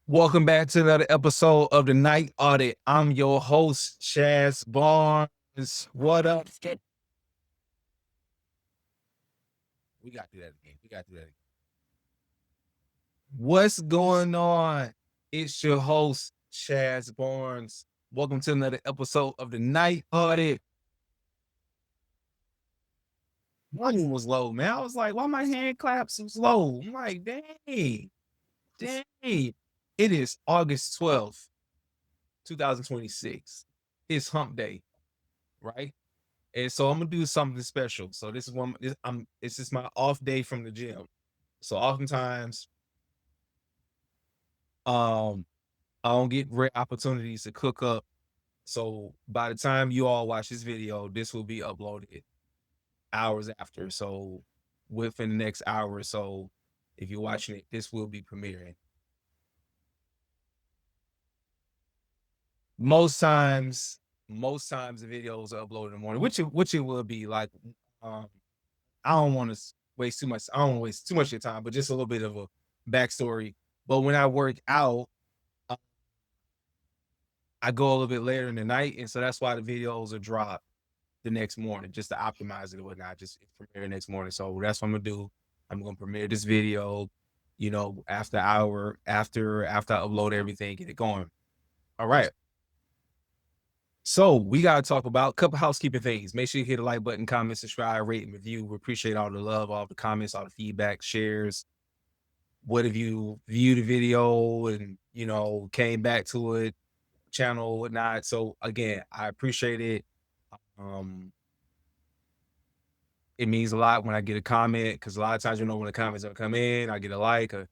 Welcome back to another episode of the Night Audit. I'm your host, Chaze Barnes. What up? We got to do that again. What's going on? It's your host, Chaze Barnes. Welcome to another episode of the Night Audit. Volume was low, man. I was like, why my hand claps so slow? I'm like, dang. It is August 12th, 2026. It's hump day, right? And so I'm gonna do something special. So this is it's just my off day from the gym. So oftentimes, I don't get rare opportunities to cook up. So by the time you all watch this video, this will be uploaded hours after. So within the next hour or so, if you're watching it, this will be premiering. Most times the videos are uploaded in the morning, which it will be like. Um, I don't want to waste too much. I don't want to waste too much of your time, but just a little bit of a backstory. But when I work out, uh, I go a little bit later in the night, and so that's why the videos are dropped the next morning, just to optimize it and whatnot. Just premiere next morning. So that's what I'm gonna do. I'm gonna premiere this video, after hour after I upload everything, get it going. All right. So we gotta talk about a couple housekeeping things. Make sure you hit the like button, comment, subscribe, rate, and review. We appreciate all the love, all the comments, all the feedback, shares. What if you viewed the video and came back to it, channel, whatnot? So again, I appreciate it. Um, it means a lot when I get a comment, because a lot of times when the comments don't come in, I get a like or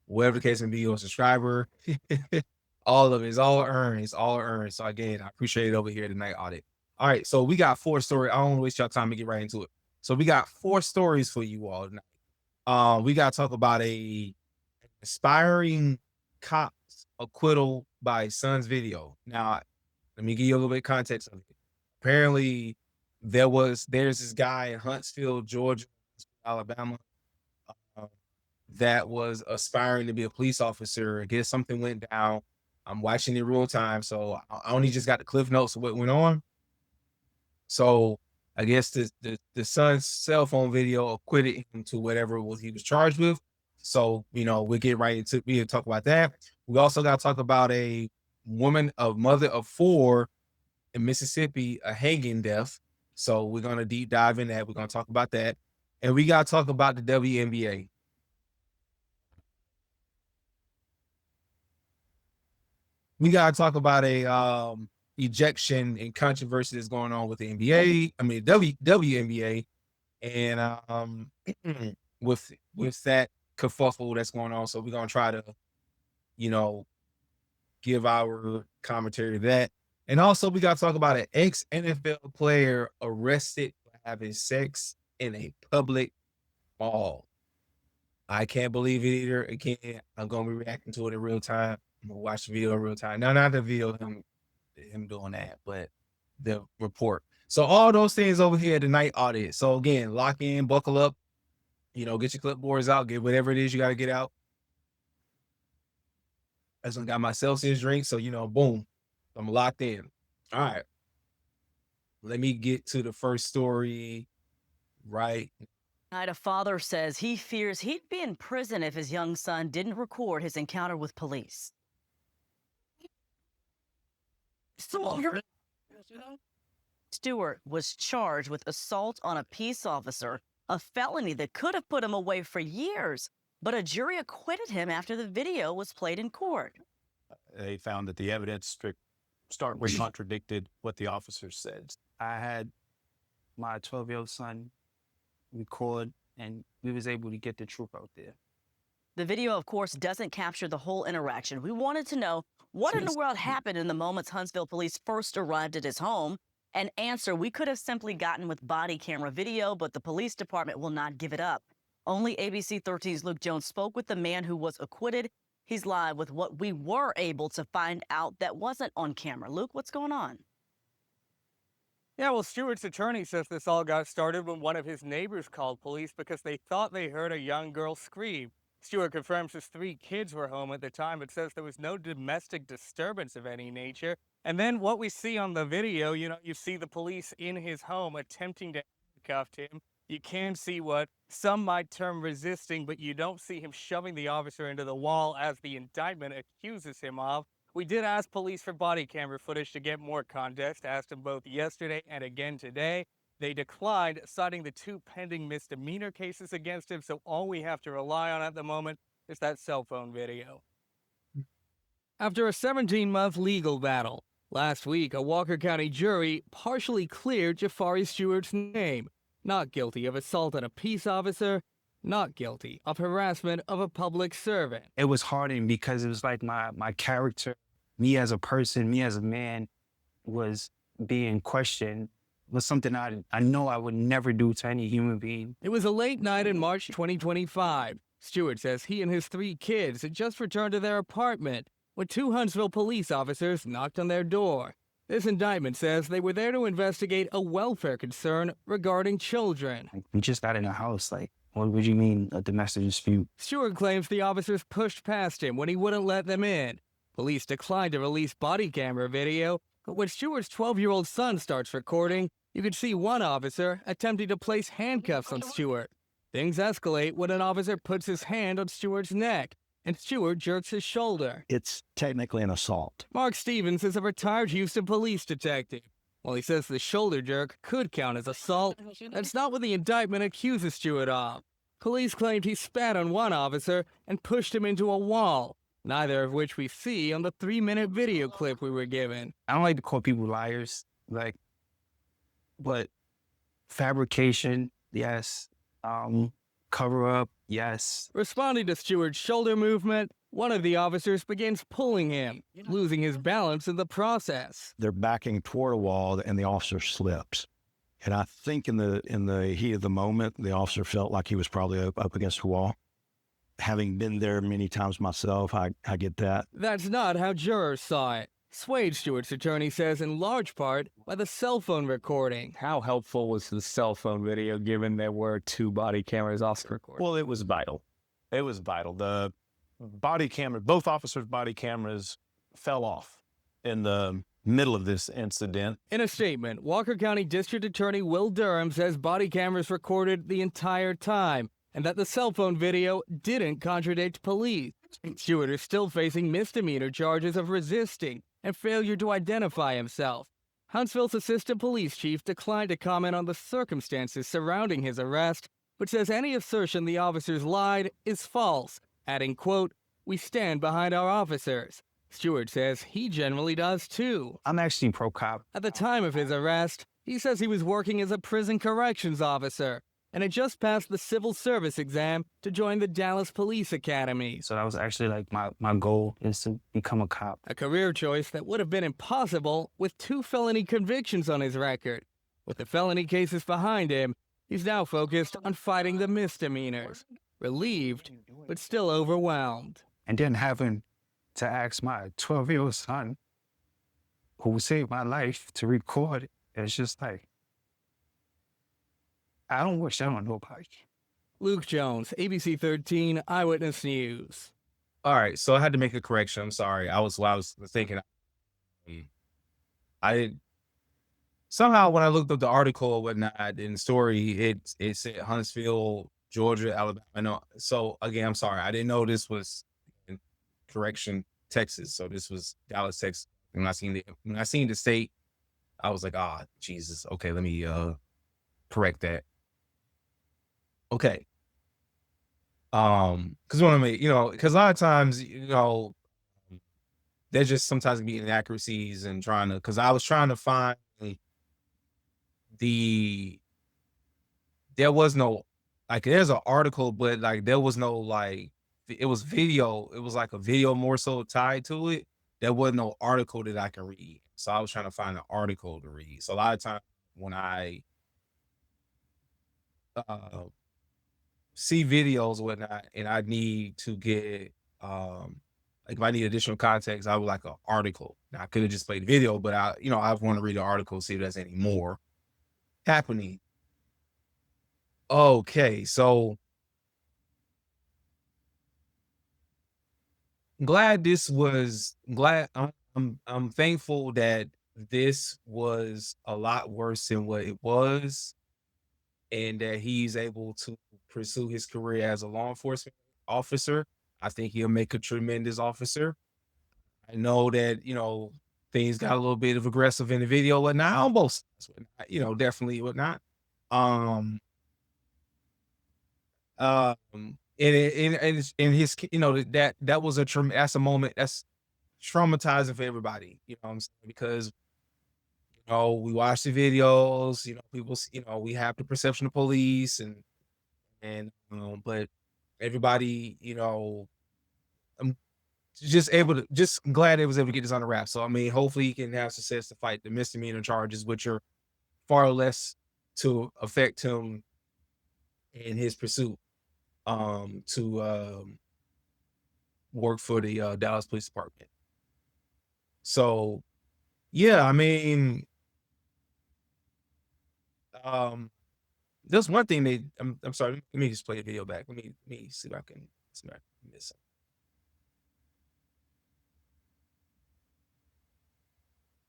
whatever the case may be, or a subscriber. All of it is all earned. It's all earned. So again, I appreciate it over here at the Night Audit. All right, so we got 4 stories. I don't want to waste y'all time to get right into it. So we got 4 stories for you all tonight. We got to talk about a aspiring cop's acquittal by son's video. Now, let me give you a little bit of context of it. Apparently, there's this guy in Huntsville, Georgia, Alabama, uh, that was aspiring to be a police officer. I guess something went down. I'm watching it real time, so I only just got the cliff notes of what went on. So I guess the son's cell phone video acquitted him to whatever it was he was charged with. So we'll get right into we talk about that. We also got to talk about a mother of 4 in Mississippi, a hanging death. So we're gonna deep dive in that. We're gonna talk about that, and we gotta talk about the WNBA. We gotta talk about a ejection and controversy that's going on with the NBA. I mean WNBA, and with that kerfuffle that's going on. So we're gonna try to, give our commentary to that. And also we gotta talk about an ex NFL player arrested for having sex in a public mall. I can't believe it either. Again, I'm gonna be reacting to it in real time. I'm gonna watch the video in real time. No, not the video of him doing that, but the report. So all those things over here, the Night Audit. So again, lock in, buckle up, get your clipboards out, get whatever it is you got to get out. I just got my Celsius drink, so boom, I'm locked in. All right, let me get to the first story. Right. A father says he fears he'd be in prison if his young son didn't record his encounter with police. Stewart was charged with assault on a peace officer, a felony that could have put him away for years, but a jury acquitted him after the video was played in court. They found that the evidence starkly contradicted what the officers said. I had my 12-year-old son record, and we was able to get the truth out there. The video, of course, doesn't capture the whole interaction. We wanted to know what in the world happened in the moments Huntsville police first arrived at his home. An answer we could have simply gotten with body camera video, but the police department will not give it up. Only ABC 13's Luke Jones spoke with the man who was acquitted. He's live with what we were able to find out that wasn't on camera. Luke, what's going on? Yeah, well, Stewart's attorney says this all got started when one of his neighbors called police because they thought they heard a young girl scream. Stewart confirms his 3 kids were home at the time, but says there was no domestic disturbance of any nature. And then what we see on the video, you see the police in his home attempting to handcuff him. You can see what some might term resisting, but you don't see him shoving the officer into the wall as the indictment accuses him of. We did ask police for body camera footage to get more context, asked them both yesterday and again today. They declined, citing the 2 pending misdemeanor cases against him, so all we have to rely on at the moment is that cell phone video. After a 17-month legal battle, last week a Walker County jury partially cleared Jafari Stewart's name. Not guilty of assault on a peace officer, not guilty of harassment of a public servant. It was hardened because it was like my character, me as a person, me as a man, was being questioned. Was something I know I would never do to any human being. It was a late night in March 2025. Stewart says he and his 3 kids had just returned to their apartment when 2 Huntsville police officers knocked on their door. This indictment says they were there to investigate a welfare concern regarding children. Like, we just got in a house. Like, what would you mean a domestic dispute? Stewart claims the officers pushed past him when he wouldn't let them in. Police declined to release body camera video, but when Stewart's 12-year-old son starts recording, you can see one officer attempting to place handcuffs on Stewart. Things escalate when an officer puts his hand on Stewart's neck, and Stewart jerks his shoulder. It's technically an assault. Mark Stevens is a retired Houston police detective. While he says the shoulder jerk could count as assault, that's not what the indictment accuses Stewart of. Police claimed he spat on one officer and pushed him into a wall, neither of which we see on the 3-minute video clip we were given. I don't like to call people liars, but fabrication, yes. Cover up, yes. Responding to Stewart's shoulder movement, one of the officers begins pulling him, losing his balance in the process. They're backing toward a wall and the officer slips. And I think in the heat of the moment, the officer felt like he was probably up against a wall. Having been there many times myself, I get that. That's not how jurors saw it. Swayed, Stewart's attorney says, in large part by the cell phone recording. How helpful was the cell phone video given there were 2 body cameras also recorded? Well, it was vital. It was vital. The body camera, both officers' body cameras fell off in the middle of this incident. In a statement, Walker County District Attorney Will Durham says body cameras recorded the entire time and that the cell phone video didn't contradict police. Stewart is still facing misdemeanor charges of resisting and failure to identify himself. Huntsville's assistant police chief declined to comment on the circumstances surrounding his arrest, but says any assertion the officers lied is false, adding, quote, "We stand behind our officers." Stewart says he generally does too. I'm actually pro-cop. At the time of his arrest, he says he was working as a prison corrections officer and had just passed the civil service exam to join the Dallas Police Academy. So that was actually like my goal is to become a cop. A career choice that would have been impossible with 2 felony convictions on his record. With the felony cases behind him, he's now focused on fighting the misdemeanors. Relieved, but still overwhelmed. And then having to ask my 12-year-old son, who saved my life, to record it, it's just like, I don't wish that on nobody. Luke Jones, ABC 13 Eyewitness News. All right, so I had to make a correction. I'm sorry. I was thinking. I didn't. Somehow, when I looked up the article or whatnot in the story, it said Huntsville, Georgia, Alabama. No, so again, I'm sorry. I didn't know this was in correction, Texas. So this was Dallas, Texas. When I seen the state, I was like, ah, Jesus. Okay, let me correct that. Okay. Because when I mean, because a lot of times, there's just sometimes be inaccuracies and because I was trying to find there was no, there's an article, but there was no, it was video. It was like a video more so tied to it. There wasn't no article that I can read. So I was trying to find an article to read. So a lot of times when I see videos or whatnot, and I need to get if I need additional context, I would like an article. Now I could have just played the video, but I want to read the article, see if there's any more happening. Okay, so glad this was glad I'm thankful that this was a lot worse than what it was, and that he's able to pursue his career as a law enforcement officer. I think he'll make a tremendous officer. I know that, things got a little bit of aggressive in the video, whatnot, on both sides, whatnot, definitely whatnot. Um, and his, that was that's a moment that's traumatizing for everybody. You know what I'm saying? Because we watch the videos. People. We have the perception of police, but everybody. I'm just glad they was able to get this on the wrap. So I mean, hopefully he can have success to fight the misdemeanor charges, which are far less to affect him in his pursuit to work for the Dallas Police Department. So yeah, I mean, there's one thing I'm sorry, let me just play the video back. Let me see if I can miss something.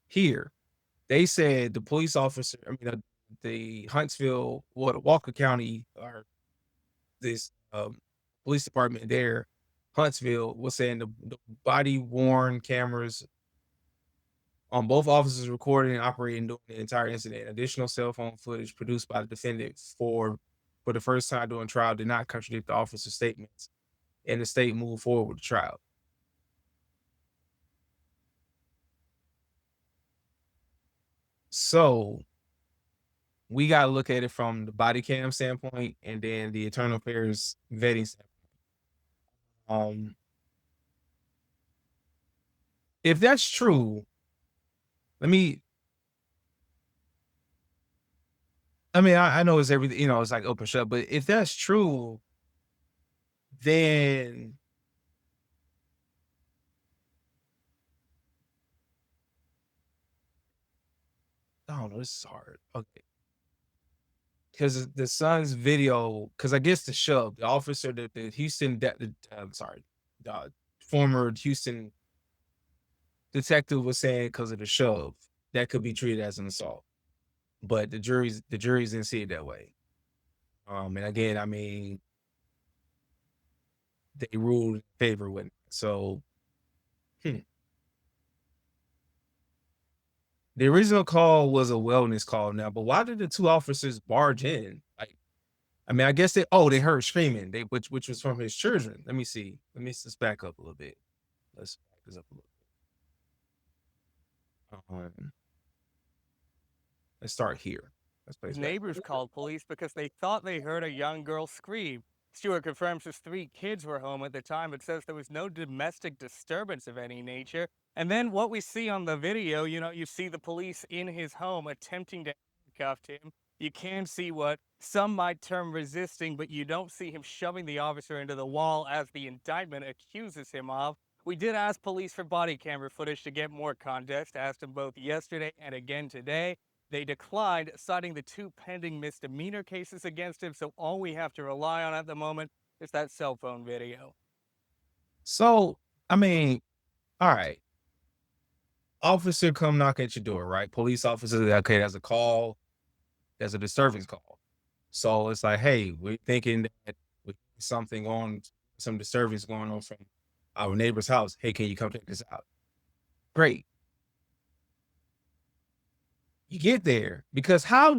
Here, they said the police officer, the Huntsville, Walker County, or this police department there, Huntsville, was saying the body worn cameras on both officers recording and operating during the entire incident. Additional cell phone footage produced by the defendant for the first time during trial did not contradict the officer's statements, and the state moved forward with the trial. So we got to look at it from the body cam standpoint and then the internal affairs vetting standpoint. If that's true, I know it's everything, it's like open shut, but if that's true, then I don't know, this is hard. Okay. Because the son's video, because I guess the officer, the Houston, the former Houston detective was saying because of the shove, that could be treated as an assault. But the juries didn't see it that way. And again, I mean, they ruled in favor with it. So the original call was a wellness call now, but why did the two officers barge in? I guess they heard screaming, which was from his children. Let me see. Let's back up a little bit. Let's back this up a little bit. Let's start here. Neighbors called police because they thought they heard a young girl scream. Stewart confirms his 3 kids were home at the time, but says there was no domestic disturbance of any nature. And then what we see on the video, you see the police in his home attempting to handcuff him. You can see what some might term resisting, but you don't see him shoving the officer into the wall as the indictment accuses him of. We did ask police for body camera footage to get more context, asked them both yesterday and again today. They declined, citing the 2 pending misdemeanor cases against him, so all we have to rely on at the moment is that cell phone video. So, all right. Officer come knock at your door, right? Police officer, okay, that's a call. That's a disturbance call. So it's like, hey, we're thinking that with some disturbance going on from our neighbor's house. Hey, can you come check this out? Great. You get there because how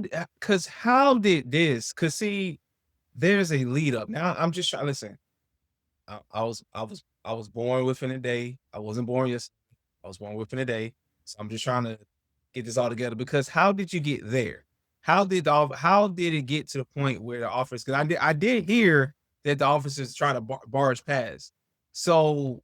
did this? Because see, there's a lead up. Now I'm just trying. Listen, I was born within a day. I wasn't born yesterday. I was born within a day. So I'm just trying to get this all together. Because how did you get there? How did it get to the point where the officers? Because I did hear that the officers trying to barge past. So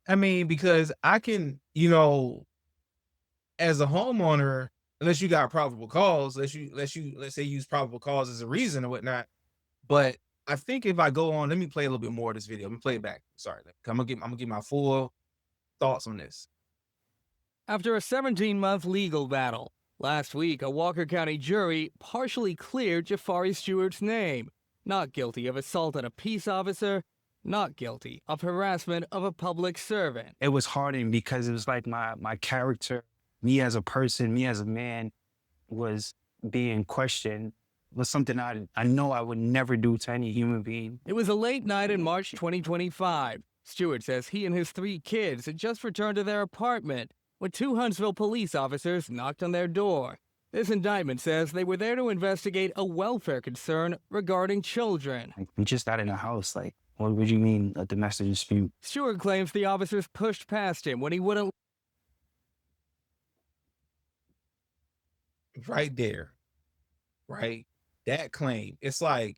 because I can, as a homeowner, unless you got probable cause, let's say use probable cause as a reason or whatnot. But I think if I go on, let me play a little bit more of this video. Let me play it back. Sorry, I'm gonna get my full thoughts on this. After a 17-month legal battle, Last week, a Walker County jury partially cleared Jafari Stewart's name. Not guilty of assault on a peace officer, not guilty of harassment of a public servant. It was hardened because it was like my character, me as a person, me as a man, was being questioned. Was something I know I would never do to any human being. It was a late night in March 2025. Stewart says he and his 3 kids had just returned to their apartment when 2 Huntsville police officers knocked on their door. This indictment says they were there to investigate a welfare concern regarding children. Like, we just got in the house. Like, what would you mean a domestic dispute? Stewart claims the officers pushed past him when he wouldn't. Right there, right? That claim. It's like,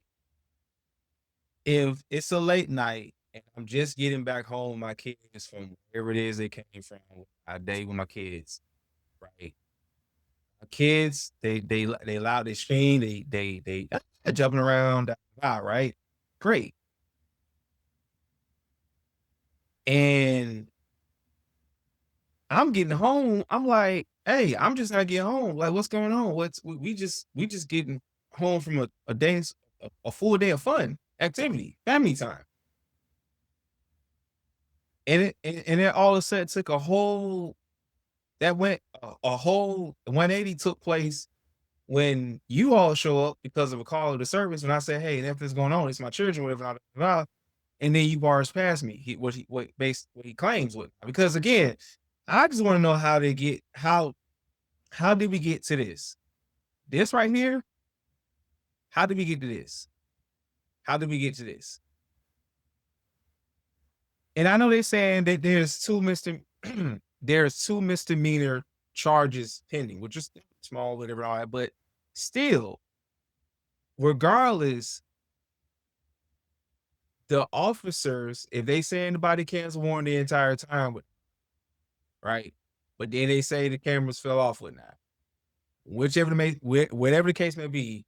if it's a late night and I'm just getting back home with my kids from wherever it is they came from, I date with my kids, right? My kids, they loud, they scream, they jumping around, right? Great. And I'm getting home. I'm like, hey, I'm just not getting home. Like, what's going on? We just getting home from a full day of fun activity, family time. And it all of a sudden took a whole 180 took place when you all show up because of a call of the service. When I say, hey, nothing's going on, it's my children, whatever, and then you bars past me. What he claims with, because again, I just want to know how did we get to this? This right here? How did we get to this? How did we get to this? And I know they're saying that there's 2 misdemeanor charges pending, which is small, whatever, all that, but still, regardless, the officers, if they say the body cams were on the entire time, right? But then they say the cameras fell off with that. Whatever the case may be,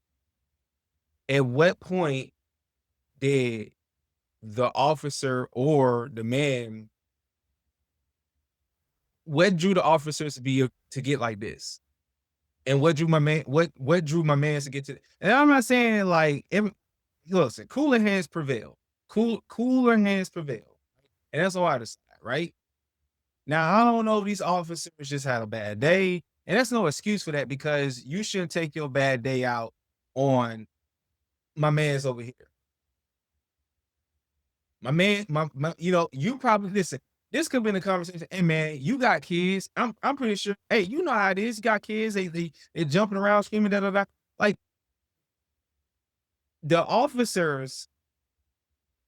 at what point did the officer or the man, what drew the officers to get like this? And what drew my man to get to? And I'm not saying like listen, cooler hands prevail. Cooler hands prevail. And that's all I decide, right? Now, I don't know if these officers just had a bad day. And that's no excuse for that, because you shouldn't take your bad day out on my man's over here. My man, you probably, listen, this could have been a conversation. Hey man, you got kids. I'm pretty sure. Hey, you know how it is. You got kids. They jumping around, screaming, da da da. Like, the officers,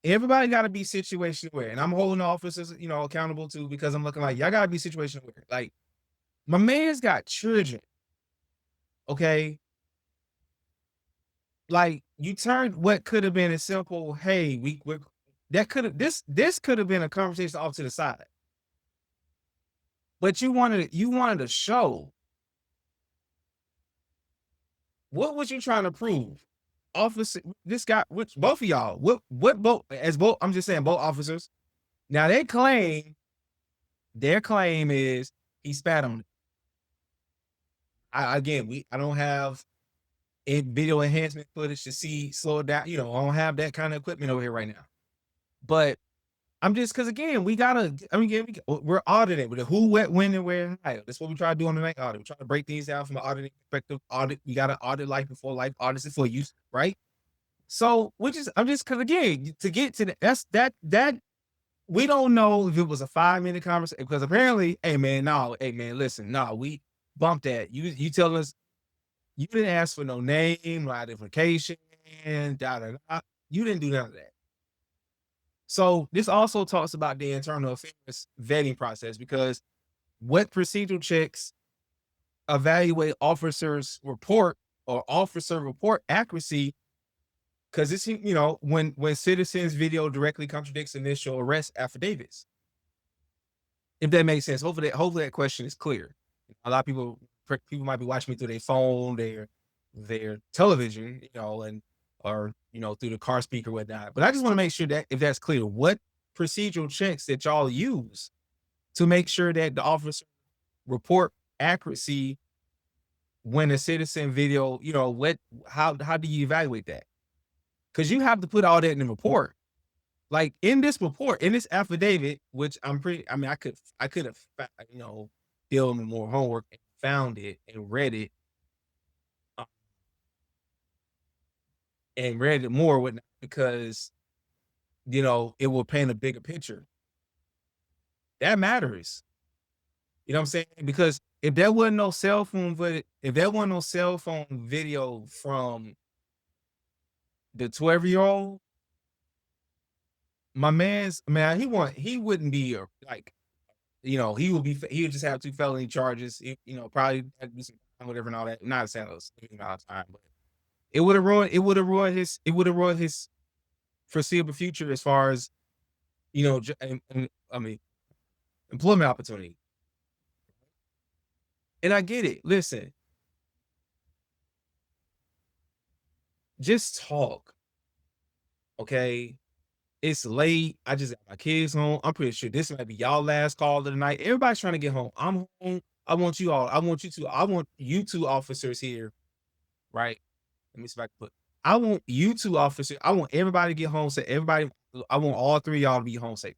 everybody got to be situation aware, and I'm holding the officers, accountable too, because I'm looking like y'all got to be situation aware. Like, my man's got children. Okay. Like, you turned what could have been a simple, hey, this could have been a conversation off to the side. But you wanted to show. What was you trying to prove? Officer, this guy, which both of y'all, I'm just saying, both officers. Now their claim is he spat on it. I don't have video enhancement footage to slow it down. I don't have that kind of equipment over here right now. But I'm just, because again, we're auditing with who, what, when, and where. That's what we try to do on the Night Audit. We try to break things down from an auditing perspective. We got to audit life before life, audits it for use, right? So, because again, to get to that, we don't know if it was a 5-minute conversation, because apparently, hey man, listen, we bumped that. You telling us you didn't ask for no name, no identification, you didn't do none of that. So this also talks about the internal affairs vetting process, because what procedural checks evaluate officers' report or officer report accuracy? Because it's, when citizens' video directly contradicts initial arrest affidavits. If that makes sense. Hopefully that question is clear. A lot of people might be watching me through their phone, their television, or through the car speaker or whatnot. But I just want to make sure that if that's clear, what procedural checks that y'all use to make sure that the officer report accuracy when a citizen video, how do you evaluate that? Because you have to put all that in the report. Like in this report, in this affidavit, which I mean, I could have, done more homework and found it and read it, uh, and read it more whatnot, because, it will paint a bigger picture. That matters. You know what I'm saying? Because if there wasn't no cell phone, video from the 12-year-old, my man, he wouldn't be like, he would just have 2 felony charges. Probably had to do some time, whatever and all that. Not saying it was all the time, but it would have ruined his foreseeable future as far as, I mean, employment opportunity. And I get it. Listen, just talk. Okay. It's late. I just got my kids home. I'm pretty sure this might be y'all last call of the night. Everybody's trying to get home. I'm home. I want you two officers here, right? Let me see if I can put. I want you two officers. I want everybody to get home safe. I want all 3 of y'all to be home safe.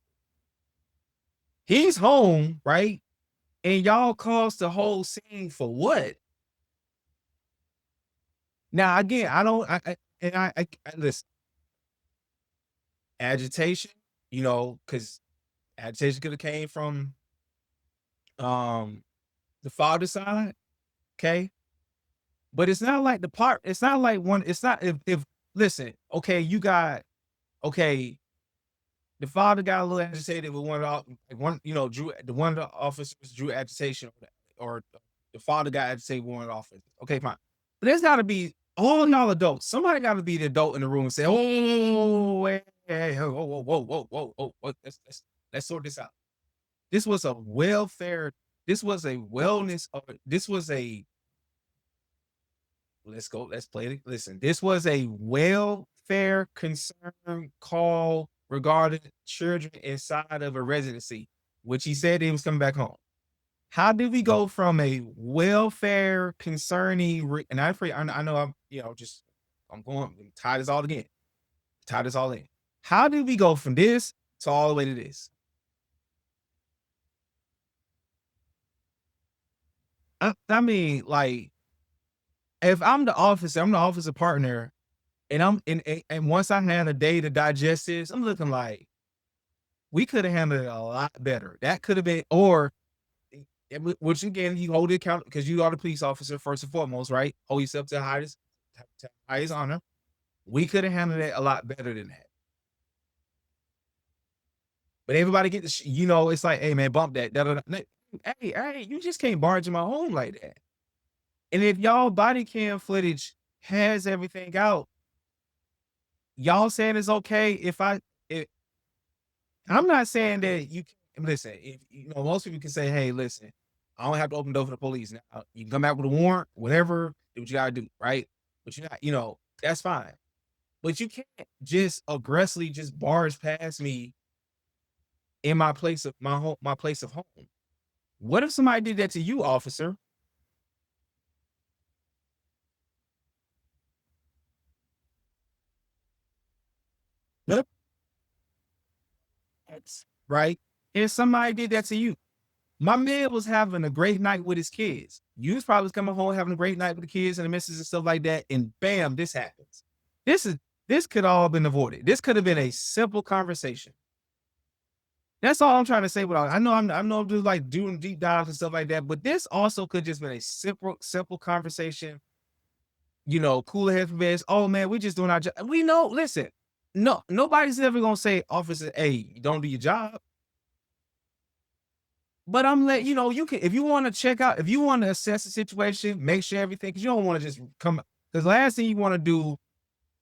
He's home, right? And y'all caused the whole scene for what? Now, again, I listen. Agitation, because agitation could have came from the father's side, okay? But it's not like if listen, okay, the father got a little agitated with one of the officers drew agitation, or the father got agitated with one of the officers. Okay, fine. But there's gotta be all y'all adults. Somebody gotta be the adult in the room and say, "Oh, hey, whoa, let's sort this out." This was a welfare, this was a wellness, this was a let's play it. Listen, this was a welfare concern call regarding children inside of a residency, which he said he was coming back home. How did we go from a welfare concerning, and I know I'm going tie this all again. Tie this all in. How did we go from this to all the way to this? I mean, like, if I'm the officer partner, and once I had a day to digest this, I'm looking like we could have handled it a lot better. That could have been, which again, you hold it account because you are the police officer first and foremost, right? Hold yourself to the highest honor. We could have handled it a lot better than that. But everybody get it's like, hey man, bump that. Hey, you just can't barge in my home like that. And if y'all body cam footage has everything out, y'all saying it's okay if I'm not saying that you can listen. If most people can say, hey, listen, I don't have to open the door for the police. Now you can come out with a warrant, whatever, do what you gotta do, right? But you're not, that's fine. But you can't just aggressively just barge past me in my place of home. What if somebody did that to you, officer? Yep. Right? If somebody did that to you, my man was having a great night with his kids. You was probably coming home having a great night with the kids and the missus and stuff like that, and bam, this happens. This could all have been avoided. This could have been a simple conversation. That's all I'm trying to say. I know I'm just like doing deep dives and stuff like that, but this also could just been a simple conversation. Cooler heads for beds. Oh man, we just doing our job. We know. Listen, no, nobody's ever gonna say, officer, hey, you don't do your job. But I'm letting you can, if you want to check out, if you want to assess the situation, make sure everything, because you don't want to just come. Because the last thing you want to do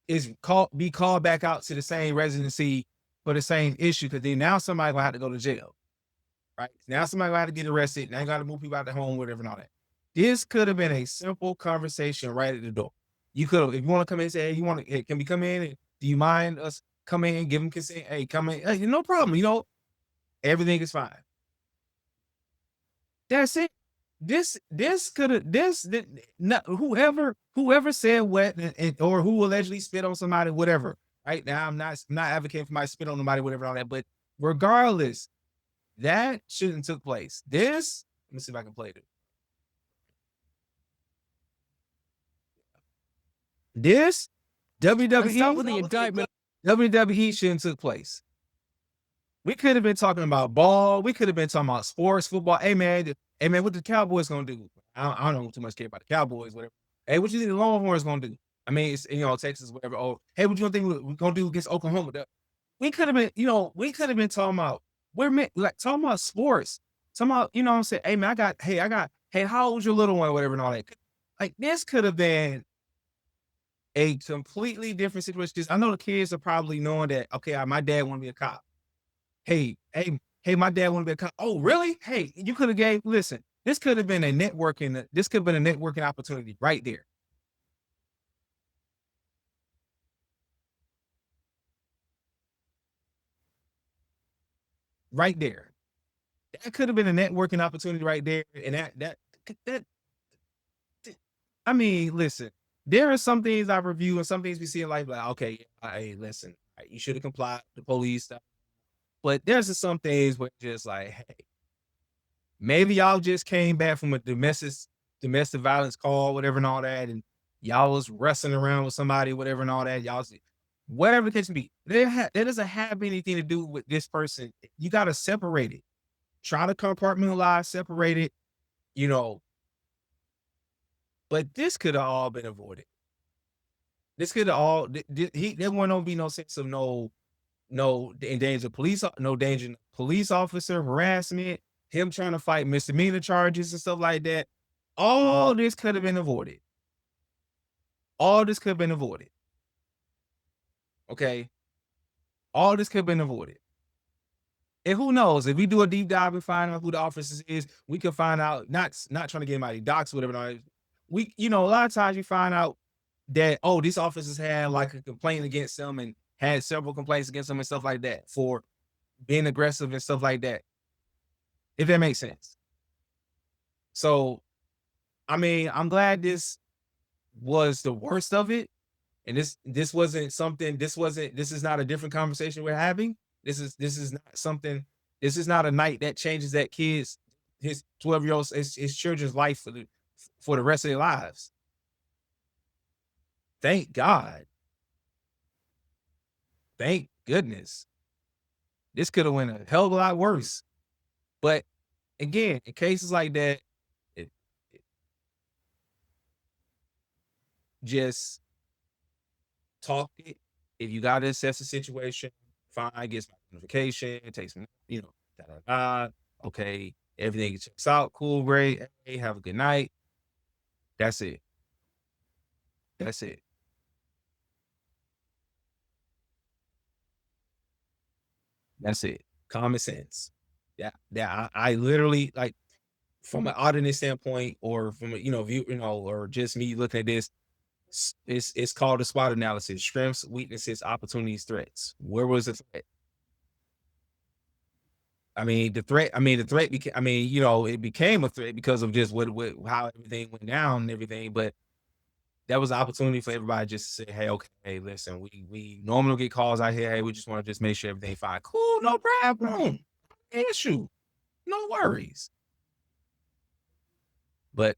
is be called back out to the same residency for the same issue, because then now somebody gonna have to go to jail, right? Now somebody gonna have to get arrested. Now you gotta move people out the home, whatever, and all that. This could have been a simple conversation right at the door. You could have, if you want to come in and say, hey, can we come in? And do you mind us come in and give them consent? Hey, come in. Hey, no problem. Everything is fine. That's it. this could have whoever said what or who allegedly spit on somebody, whatever. Right now, I'm not advocating for my spit on nobody, whatever, all that. But regardless, that shouldn't took place. This, let me see if I can play it. This Start with the WWE indictment. WWE shouldn't took place. We could have been talking about ball. We could have been talking about sports, football. Hey man, what the Cowboys gonna do? I don't too much care about the Cowboys, whatever. Hey, what you think the Longhorns gonna do? I mean, it's, Texas, whatever. Oh, hey, what you think we're gonna do against Oklahoma? We could have been, talking about talking about sports, talking about, what I'm saying, hey man, hey, how old's your little one, whatever, and all that. Like this could have been a completely different situation. Just I know the kids are probably knowing that, okay, my dad want to be a cop. Hey, my dad want to be a cop. Oh, really? Hey, you could have listen, this could have been a networking opportunity right there. Right there. That could have been a networking opportunity right there. And that I mean, listen, there are some things I review and some things we see in life like, okay, hey, listen, you should have complied with the police stuff. But there's just some things where just like, hey, maybe y'all just came back from a domestic violence call, whatever and all that, and y'all was wrestling around with somebody, whatever and all that. Y'all see, whatever the case may be, that doesn't have anything to do with this person. You got to separate it. Try to compartmentalize, separate it, But this could have all been avoided. This could have all, there won't be no sense of no danger police officer harassment, him trying to fight misdemeanor charges and stuff like that. All this could have been avoided. All this could have been avoided. Okay. All this could have been avoided. And who knows, if we do a deep dive and find out who the officer is, we can find out, not trying to get anybody doxxed, whatever. We, a lot of times you find out that, oh, these officers had like a complaint against them and had several complaints against them and stuff like that for being aggressive and stuff like that. If that makes sense. So, I mean, I'm glad this was the worst of it. And this is not a different conversation we're having. This is not a night that changes that his 12-year-old, his children's life for the rest of their lives. Thank God. Thank goodness. This could have went a hell of a lot worse. But again, in cases like that, just talk it. If you got to assess the situation, fine, get some notification, take some, okay, everything checks out, cool, great, hey, have a good night. That's it. That's it. That's it. Common sense. Yeah. I literally, like, from an auditing standpoint, or from a, view, or just me looking at this, it's called a SWOT analysis: strengths, weaknesses, opportunities, threats. Where was the threat? The threat became, it became a threat because of just how everything went down and everything. But that was an opportunity for everybody just to say, hey, okay, hey, listen, we normally get calls out here. Hey, we just want to just make sure everything's fine. Cool, no problem. Issue. No worries. But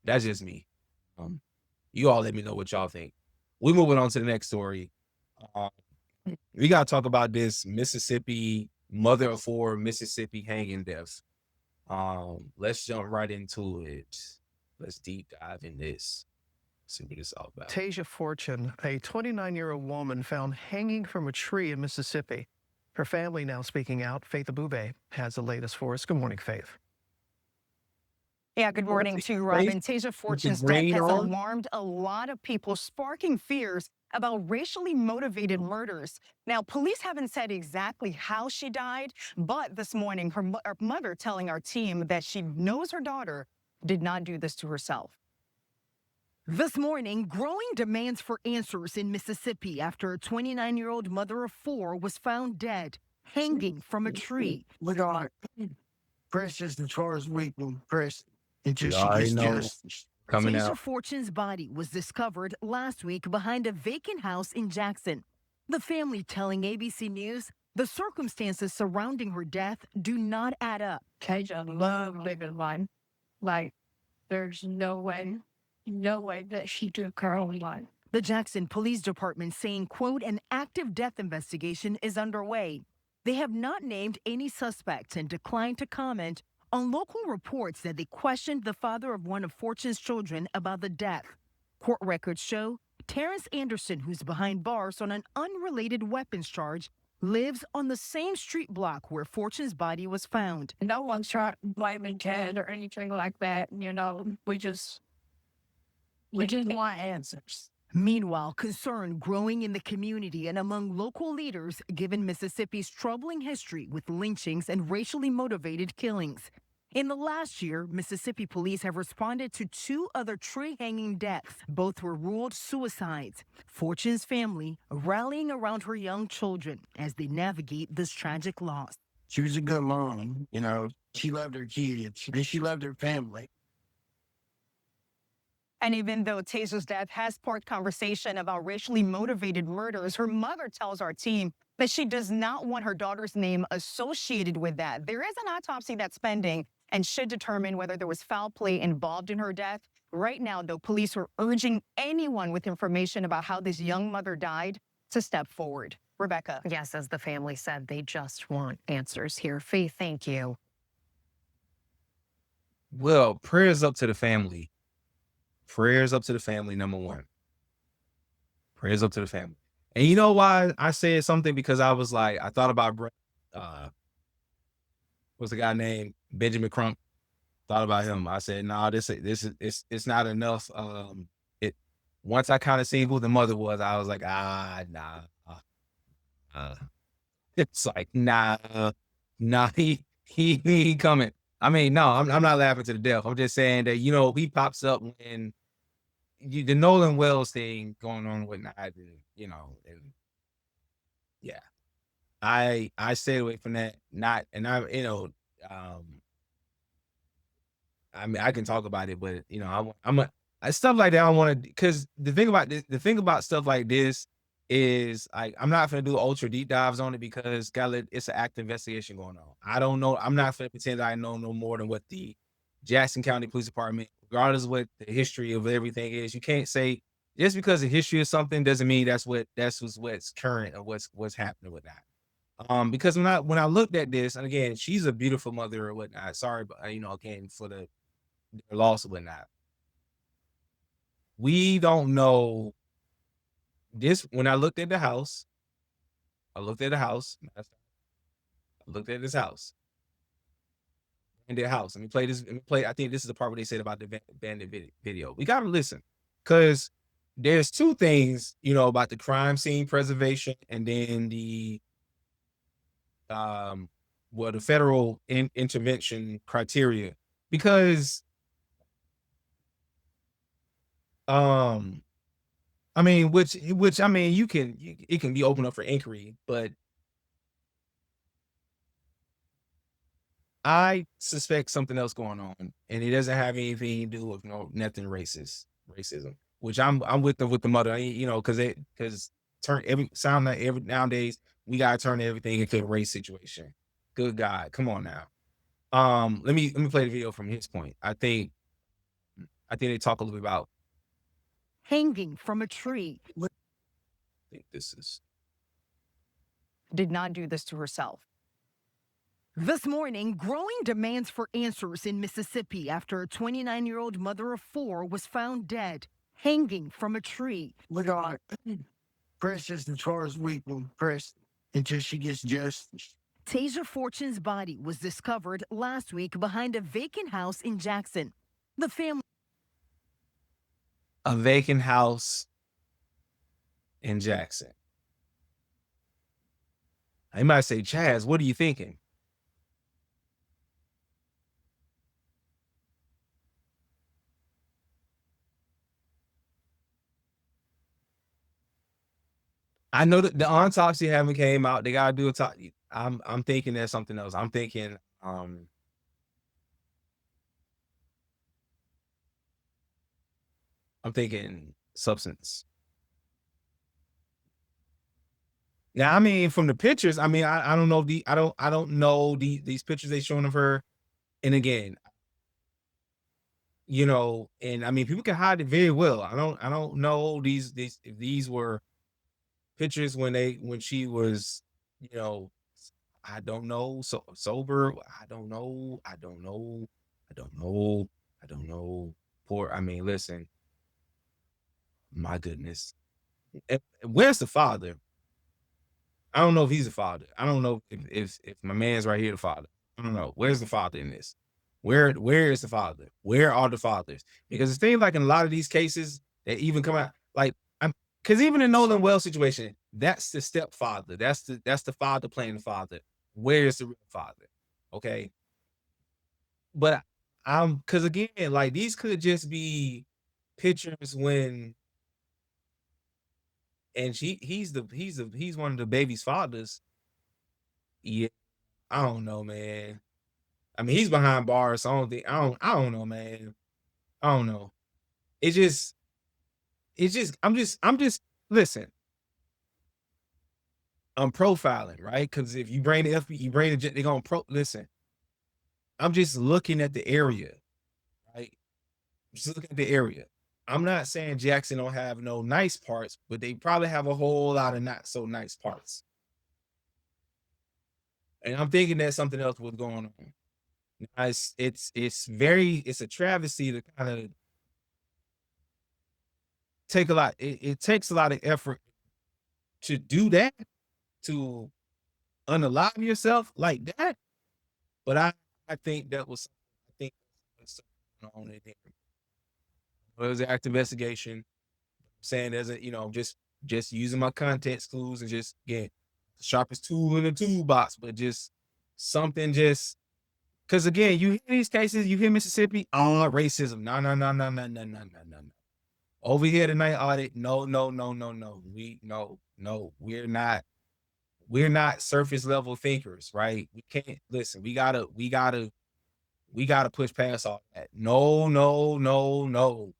that's just me. You all let me know what y'all think. We're moving on to the next story. We got to talk about this Mississippi mother of 4 Mississippi hanging deaths. Let's jump right into it. Let's deep dive in this. See what it's all about. Tasia Fortune, a 29-year-old woman found hanging from a tree in Mississippi. Her family now speaking out. Faith Abube has the latest for us. Good morning, Faith. Yeah, good morning to you, Robin. Tasia Fortune's death has alarmed a lot of people, sparking fears about racially motivated murders. Now, police haven't said exactly how she died, but this morning, her mother telling our team that she knows her daughter did not do this to herself. This morning, growing demands for answers in Mississippi after a 29-year-old mother of 4 was found dead, hanging from a tree. Press just as far as we can press until You she already gets know justice. coming Taser out. Fortune's body was discovered last week behind a vacant house in Jackson. The family telling ABC News the circumstances surrounding her death do not add up. Tasia loved living life. Like, there's no way that she took her own life. The Jackson Police Department saying, quote, an active death investigation is underway. They have not named any suspects and declined to comment on local reports that they questioned the father of one of Fortune's children about the death. Court records show Terrence Anderson, who's behind bars on an unrelated weapons charge, lives on the same street block where Fortune's body was found. No one's trying to blame Ted or anything like that. You know, we just want answers. Meanwhile, concern growing in the community and among local leaders given Mississippi's troubling history with lynchings and racially motivated killings. In the last year, Mississippi police have responded to 2 other tree-hanging deaths. Both were ruled suicides. Fortune's family rallying around her young children as they navigate this tragic loss. She was a good mom, you know. She loved her kids and she loved her family. And even though Tasia's death has sparked conversation about racially motivated murders, her mother tells our team that she does not want her daughter's name associated with that. There is an autopsy that's pending and should determine whether there was foul play involved in her death. Right now, though, police are urging anyone with information about how this young mother died to step forward. Rebecca. Yes, as the family said, they just want answers here. Faith, thank you. Well, prayers up to the family. Prayers up to the family, number one. Prayers up to the family. And you know why I said something? Because I was like, I thought about what's the guy named Benjamin Crump. Thought about him. I said, no, this is it's not enough. Once I kind of seen who the mother was, I was like, nah. It's like, nah, he ain't coming. I mean, no, I'm not laughing to the death. I'm just saying that, you know, he pops up when the Nolan Wells thing going on with Night Audit, you know, and yeah, I stayed away from that. I mean, I can talk about it, but you know, stuff like that. I want to, because the thing about stuff like this is I'm not gonna do ultra deep dives on it because it's an active investigation going on. I don't know. I'm not gonna pretend that I know no more than what the Jackson County Police Department, regardless of what the history of everything is. You can't say just because the history of something doesn't mean that's what's current or what's happening with that. Because when I looked at this, and again, she's a beautiful mother or whatnot. Sorry, but again, for the loss or whatnot. We don't know. This, when I looked at the house, I looked at this house. And their house. Let me play. I think this is the part where they said about the abandoned video. We gotta listen. Because there's 2 things, about the crime scene preservation and then the the federal intervention criteria. Because I mean, which I mean, it can be open up for inquiry, but I suspect something else going on, and it doesn't have anything to do with nothing racism. Which I'm with the mother, because nowadays we gotta turn everything into a race situation. Good God, come on now. Let me play the video from his point. I think they talk a little bit about Hanging from a tree. I think this is. Did not do this to herself. This morning, growing demands for answers in Mississippi after a 29-year-old mother of 4 was found dead, hanging from a tree. We're going to press just as far as we can press until she gets justice. Tasia Fortune's body was discovered last week behind a vacant house in Jackson. The family. A vacant house in Jackson. I might say, Chaz, what are you thinking? I know that the autopsy haven't came out. They gotta do a I'm thinking there's something else. I'm thinking I'm thinking substance. Now, I mean, from the pictures, I mean, I don't know I don't know these pictures they showing of her. And again, you know, and I mean, people can hide it very well. I don't know if these were pictures when she was, you know, I don't know, so sober. I don't know. I don't know. I don't know. I don't know. Poor. I mean, listen, my goodness. Where's the father? I don't know if he's a father. I don't know if my man's right here the father. I don't know. Where's the father in this? Where is the father? Where are the fathers? Because it seems like in a lot of these cases that even come out like I'm because even in Nolan Wells situation, that's the stepfather. That's the father playing the father. Where is the real father? Okay. But because again, like these could just be pictures when and he's one of the baby's fathers. Yeah, I don't know, man. I mean, he's behind bars, so I don't know, man. I don't know. It just I'm just listen, I'm profiling, right? Because if you bring the FBI, you bring the they're gonna listen. I'm just looking at the area, right? Just looking at the area. I'm not saying Jackson don't have no nice parts, but they probably have a whole lot of not so nice parts. And I'm thinking that something else was going on. Now, it's a travesty to kind of take a lot. It takes a lot of effort to do that, to unalive yourself like that. But I think that was I think that's going on in there. It was an active investigation. Saying there's a, you know, just using my context clues and just again, the sharpest tool in the toolbox, but just something just because again, you hear these cases, you hear Mississippi, oh, racism. No, no, no, no, no, no, no, no, no, no. Over here the Night Audit, no, no, no, no, no. We're not surface level thinkers, right? We can't listen, we gotta push past all that. No, no, no, no.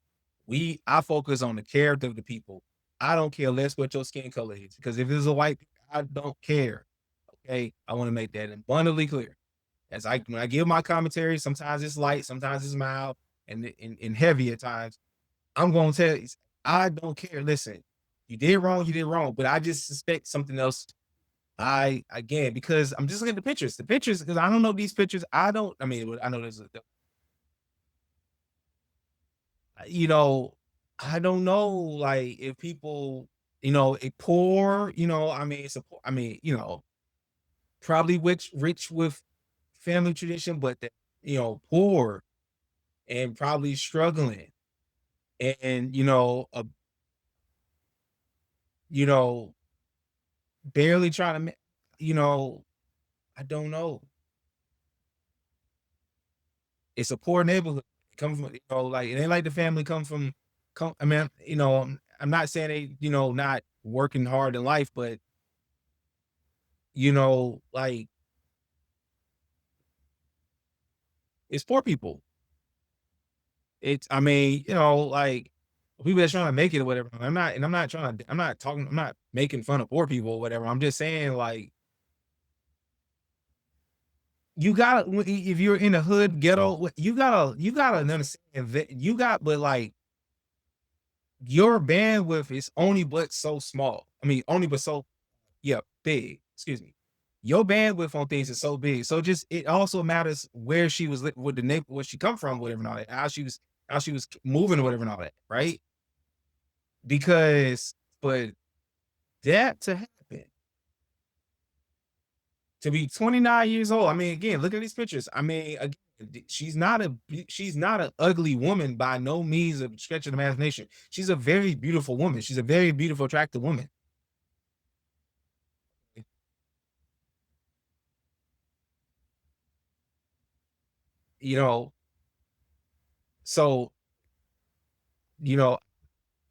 I focus on the character of the people. I don't care less what your skin color is, because if it's a white, I don't care. Okay, I want to make that abundantly clear. When I give my commentary, sometimes it's light, sometimes it's mild, and heavy at times. I'm going to tell you, I don't care. Listen, you did wrong, but I just suspect something else. Again, because I'm just looking at the pictures, because I don't know these pictures. I mean, I know there's you know, I don't know, like if people, you know, a poor, you know, I mean, I mean, you know, probably rich with family tradition, but you know, poor and probably struggling, and you know, barely trying to, you know, I don't know. It's a poor neighborhood. Come from, you know, like it ain't like the family I mean, you know, I'm not saying they, you know, not working hard in life, but you know, like it's poor people. I mean, you know, like people that's trying to make it or whatever. I'm not making fun of poor people or whatever. I'm just saying, like, if you're in a hood ghetto, you gotta understand that but like your bandwidth is only but so small. I mean, only but so, yeah, big. Excuse me. Your bandwidth on things is so big. So just it also matters where she was with the neighbor, where she come from, whatever and all that, how she was moving or whatever and all that, right? Because but that to happen, to be 29 years old. I mean, again, look at these pictures. I mean, again, she's not an ugly woman by no means of stretch of the imagination. She's a very beautiful woman. She's a very beautiful, attractive woman. You know, so you know,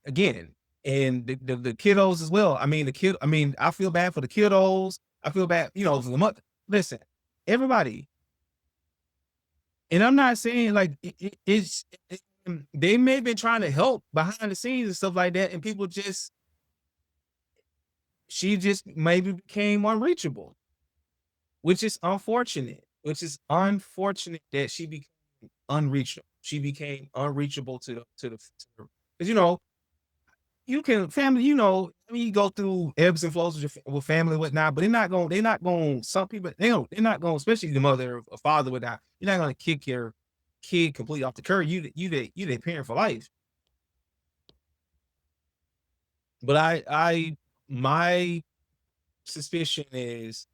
again, and the kiddos as well. I mean, I feel bad for the kiddos. I feel bad, you know, for the mother. Listen, everybody, and I'm not saying like they may have been trying to help behind the scenes and stuff like that, and people she just maybe became unreachable, which is unfortunate. Which is unfortunate that she became unreachable. She became unreachable to the because you can family, I mean, you go through ebbs and flows with family and whatnot, but they're not going, some people, they're not going, especially the mother or father whatnot, you're not going to kick your kid completely off the curb. You their parent for life. But my suspicion is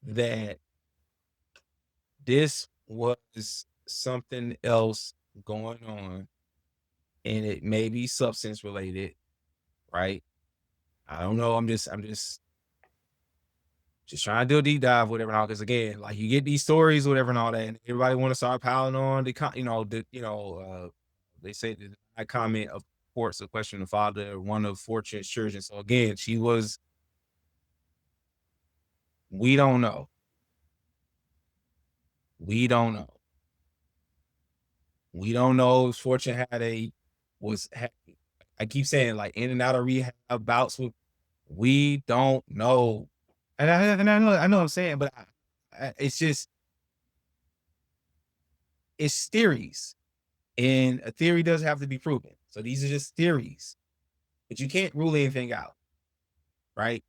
that this was something else going on, and it may be substance related, right? I don't know. I'm just trying to do a deep dive, whatever and all. Because again, like you get these stories, whatever and all that, and everybody want to start piling on they say that I comment of course a question the father, one of Fortune's children. So again, we don't know. We don't know. We don't know if Fortune I keep saying like in and out of rehab bouts with, we don't know. And I know what I'm saying, but it's just, it's theories, and a theory doesn't have to be proven. So these are just theories, but you can't rule anything out, right?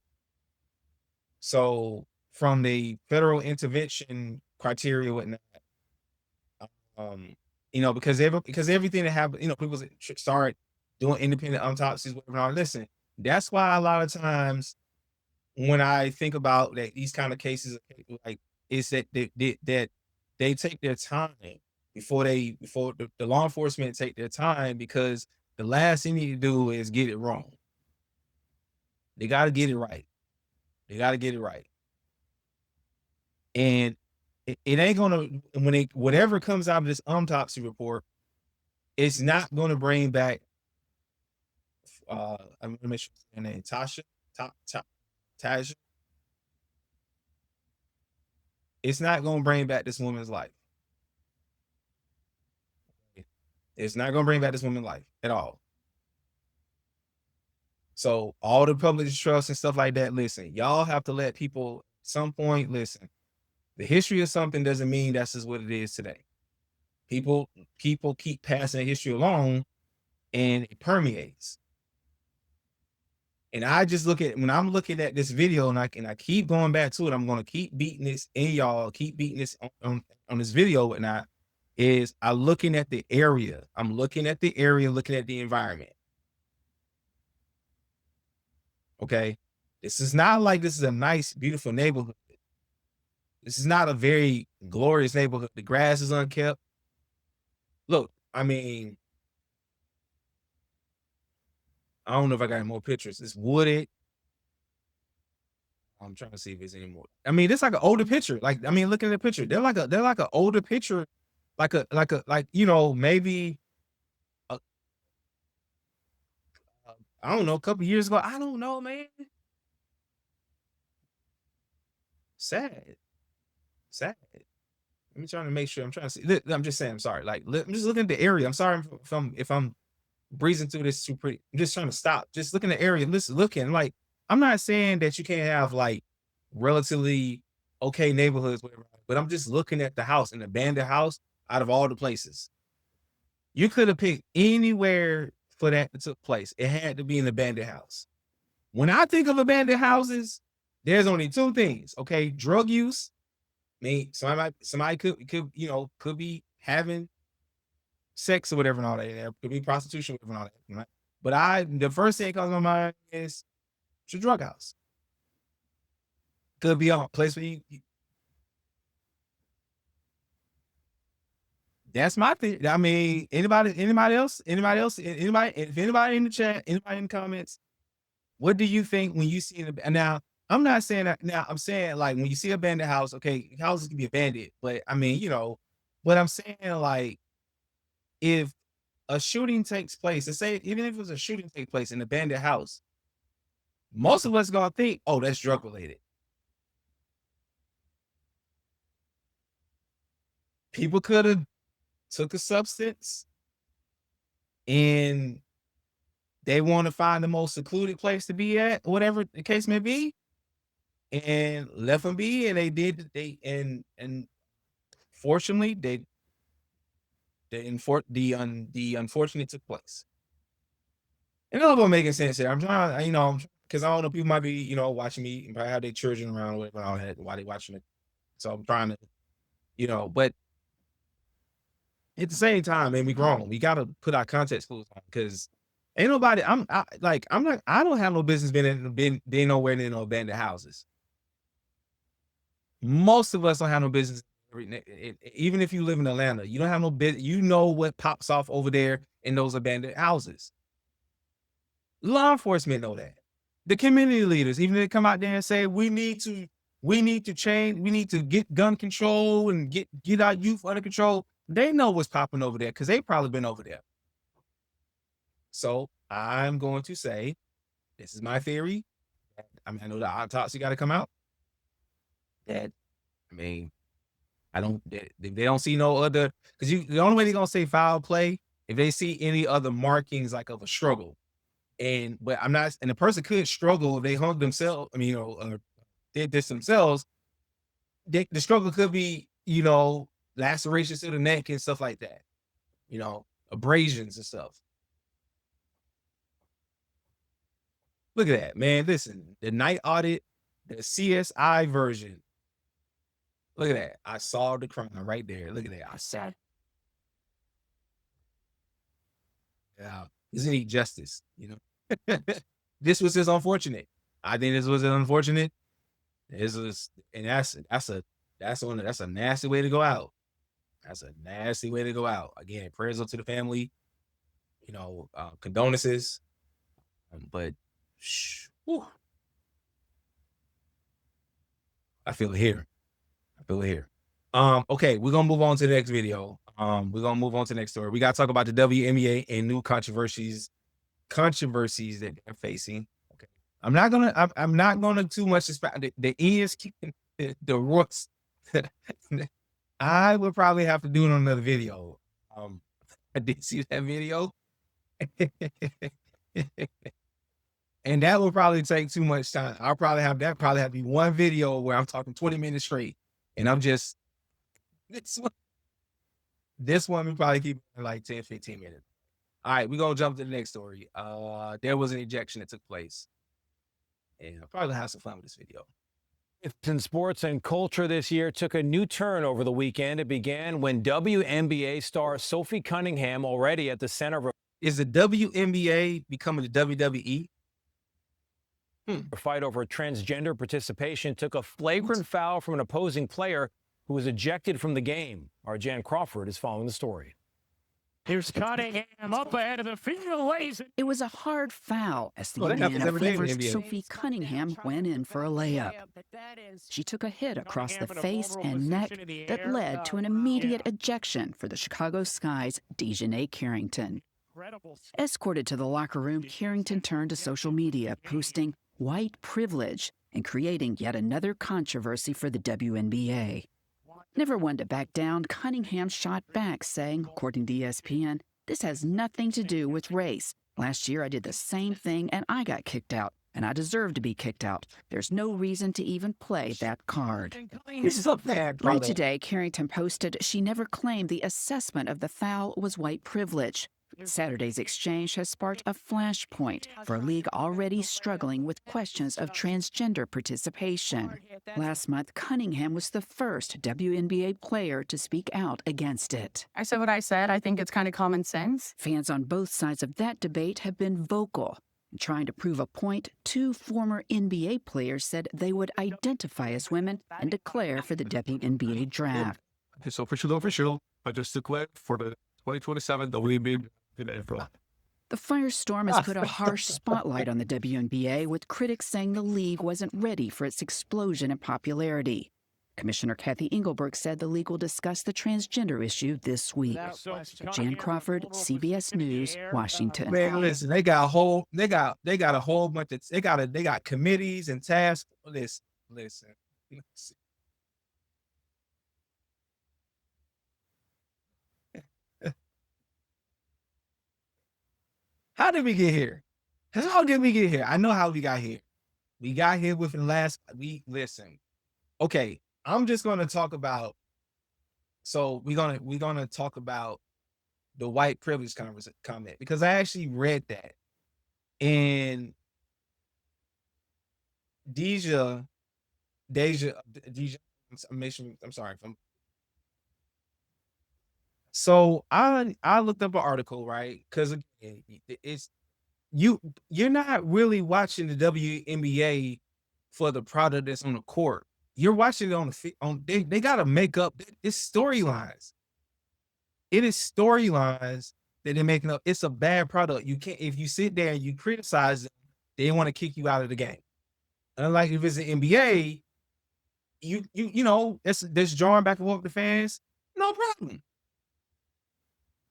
So from the federal intervention criteria, whatnot, because everything that happened, people start doing independent autopsies, whatever. Now, listen, that's why a lot of times when I think about that these kind of cases, like, is that they take their time before the law enforcement take their time, because the last thing you need to do is get it wrong. They got to get it right. They got to get it right. And it ain't gonna, whatever comes out of this autopsy report, it's not gonna bring back. I'm gonna make sure her name Tasha. Tasha. It's not gonna bring back this woman's life. It's not gonna bring back this woman's life at all. So all the public distrust and stuff like that, listen, y'all have to let people at some point listen. The history of something doesn't mean that's just what it is today. People keep passing history along, and it permeates. And I just when I'm looking at this video, and I keep going back to it, I'm gonna keep beating this in y'all, keep beating this on this video, and I'm looking at the area. I'm looking at the area, looking at the environment. Okay. This is not like this is a nice, beautiful neighborhood. This is not a very glorious neighborhood. The grass is unkept. Look, I mean, I don't know if I got any more pictures. It's wooded. I'm trying to see if there's any more. I mean, it's like an older picture. Like, I mean, looking at the picture, they're like an older picture, like maybe I don't know, a couple years ago. I don't know, man. Sad. Let me try to make sure. I'm trying to see. I'm just saying. I'm sorry. Like, I'm just looking at the area. I'm sorry if I'm breezing through this too pretty. I'm just trying to stop. Just looking at the area. Looking. Like, I'm not saying that you can't have like relatively okay neighborhoods, whatever, but I'm just looking at the house, an abandoned house, out of all the places. You could have picked anywhere for that to took place. It had to be an abandoned house. When I think of abandoned houses, there's only two things. Okay, drug use. I mean, somebody could be having sex or whatever and all that. There could be prostitution and all that. Right? But the first thing that comes to my mind is it's a drug house. Could be a place where you that's my thing. I mean, anybody else, if anybody in the chat, anybody in the comments, what do you think when you see it? Now, I'm not saying that. Now, I'm saying like when you see an abandoned house, okay, houses can be abandoned, but I mean, but I'm saying like if a shooting takes place, let's say even if it was a shooting take place in an abandoned house, most of us gonna think, oh, that's drug related. People could have took a substance, and they want to find the most secluded place to be at, whatever the case may be, and left them be. And they did. And fortunately, the unfortunate took place. And all about making sense here. I'm trying, because I don't know, people might be, watching me and probably have their children around with all that while they watching it. So I'm trying to, but at the same time, man, we grown. We gotta put our context clues on because ain't nobody. I don't have no business being nowhere near no abandoned houses. Most of us don't have no business. Even if you live in Atlanta, you don't have no business. You know what pops off over there in those abandoned houses. Law enforcement know that. The community leaders, even if they come out there and say, we need to change, we need to get gun control and get our youth under control. They know what's popping over there because they've probably been over there. So I'm going to say, this is my theory. I mean, I know the autopsy got to come out. That, they don't see no other, because the only way they're going to say foul play, if they see any other markings like of a struggle. But I'm not, and the person could struggle if they hung themselves, did this themselves. The struggle could be, lacerations to the neck and stuff like that, abrasions and stuff. Look at that, man. Listen, the Night Audit, the CSI version. Look at that. I saw the crime right there. Look at that. I said, yeah, isn't he justice? This was just unfortunate. I think this was unfortunate. And that's a nasty way to go out. That's a nasty way to go out. Again, prayers up to the family. Condolences. But I feel it here. Okay, we're gonna move on to the next video. We're gonna move on to the next story. We gotta talk about the WNBA and new controversies that they're facing. Okay, I'm not gonna too much expound. The ears keeping the roots. I would probably have to do it on another video. I did see that video. And that would probably take too much time. I'll probably have to be one video where I'm talking 20 minutes straight. And I'm just, this one we probably keep like 10, 15 minutes. All right, we're gonna jump to the next story. There was an ejection that took place. And I'll probably have some fun with this video. In sports and culture this year took a new turn over the weekend. It began when WNBA star Sophie Cunningham, already at the center of Is the WNBA becoming the WWE? A fight over transgender participation, took a flagrant foul from an opposing player who was ejected from the game. Our Jan Crawford is following the story. Here's Cunningham up ahead of the field. It was a hard foul as the favorite Sophie Cunningham went in for a layup. She took a hit across the face and neck that led to an immediate ejection for the Chicago Sky's Dejanay Carrington. Escorted to the locker room, Carrington turned to social media, posting white privilege and creating yet another controversy for the WNBA. Never one to back down, Cunningham shot back, saying, according to ESPN, "This has nothing to do with race. Last year I did the same thing and I got kicked out, and I deserve to be kicked out. There's no reason to even play that card." This is up there, Right today, Carrington posted she never claimed the assessment of the foul was white privilege. Saturday's exchange has sparked a flashpoint for a league already struggling with questions of transgender participation. Last month, Cunningham was the first WNBA player to speak out against it. I said what I said. I think it's kind of common sense. Fans on both sides of that debate have been vocal. Trying to prove a point, two former NBA players said they would identify as women and declare for the WNBA draft. It's official. I just declared for the 2027 WNBA. The firestorm has put a harsh spotlight on the WNBA, with critics saying the league wasn't ready for its explosion in popularity. Commissioner Kathy Engelberg said the league will discuss the transgender issue this week. Jan Crawford, CBS News, Washington. Man, listen, they got a whole bunch of, they got committees and tasks. Listen. How did we get here? How did we get here? I know how we got here. We got here within the last week. Listen, okay, I'm just gonna talk about. So we're gonna talk about the white privilege comment because I actually read that, and Deja, I'm sorry. So I looked up an article, right? Because it's you're not really watching the WNBA for the product that's on the court. You're watching it on they gotta make up it's storylines. It is storylines that they're making up. It's a bad product. You can't if you sit there and you criticize them, they want to kick you out of the game. Unlike if it's the NBA, you know, there's drawing back and forth with the fans, no problem.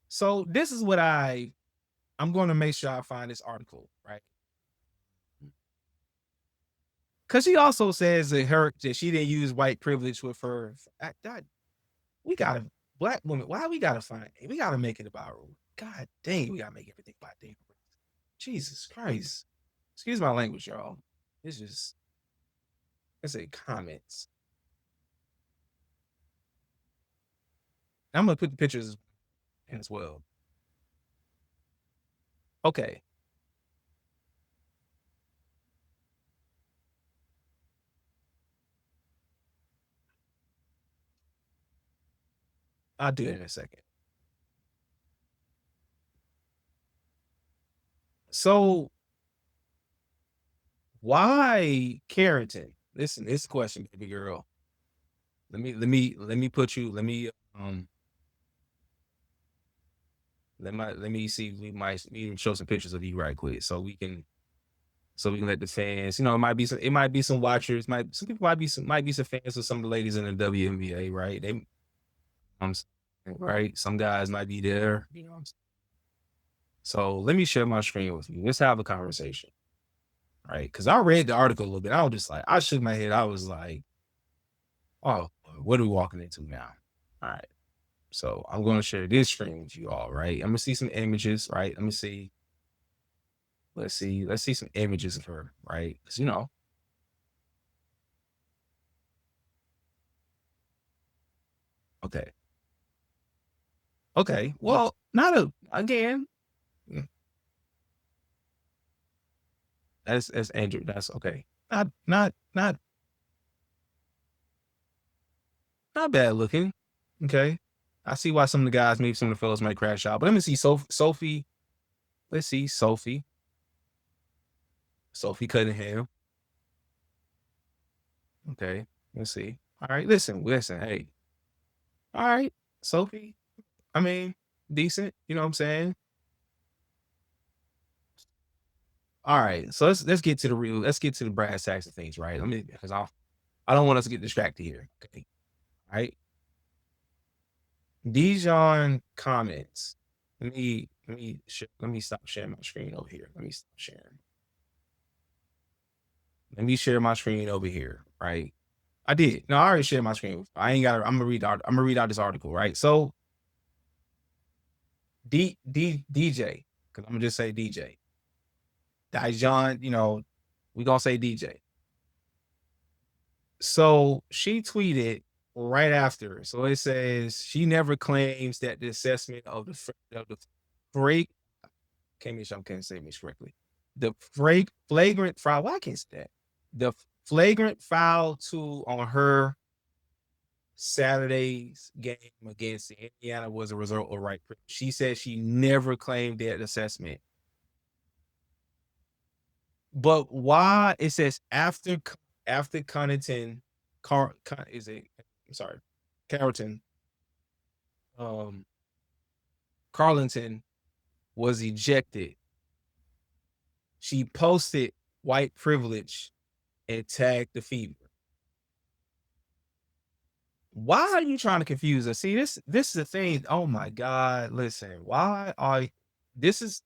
So this is what I'm going to make sure I find this article, right? Because she also says that she didn't use white privilege with her. We got to, black women, why we got to find it? We got to make it about, God dang, we got to make everything about them. Jesus Christ. Excuse my language, y'all. It's just, let's say comments. I'm going to put the pictures in as well. Okay. I'll do it in a second. So why Carrington? Listen, this question, baby girl. Let me put you, let me see, we might even show some pictures of you right quick so we can let the fans, you know, it might be some watchers, some people might be some fans of some of the ladies in the WNBA, right? They right, some guys might be there, you know. So let me share my screen with you. Let's have a conversation. Right? Because I read the article a little bit. I was just like, I shook my head. I was like, oh, what are we walking into now? All right. So I'm going to share this screen with you all, right? I'm going to see some images, right? Let me see. Let's see some images of her, right? Because, you know. Okay. Okay. Well, again. That's Andrew. That's okay. Not bad looking. Okay. I see why some of the guys, maybe some of the fellows might crash out. But let me see Sophie. Let's see Sophie. Sophie Cunningham. Okay. Let's see. All right. Listen. Hey. All right. Sophie. I mean, decent. You know what I'm saying? All right. So let's get to the brass tacks of things, right? Because I don't want us to get distracted here. Okay. All right. Dijon comments. Let me stop sharing my screen over here. Let me stop sharing. Let me share my screen over here, right? I did. No, I already shared my screen. I'm gonna read out this article, right? So DJ, because I'm gonna just say DJ. Dijon, you know, we gonna say DJ. So she tweeted right after. So it says she never claims that the assessment of the break. Can't say this correctly. The flagrant foul. Why I can't say that? The flagrant foul on her Saturday's game against Indiana was a result of right. She said she never claimed that assessment. But why it says after Carrington, Carlton was ejected. She posted white privilege and tagged the fever. Why are you trying to confuse us? See, this is the thing. Oh my God. Listen, this is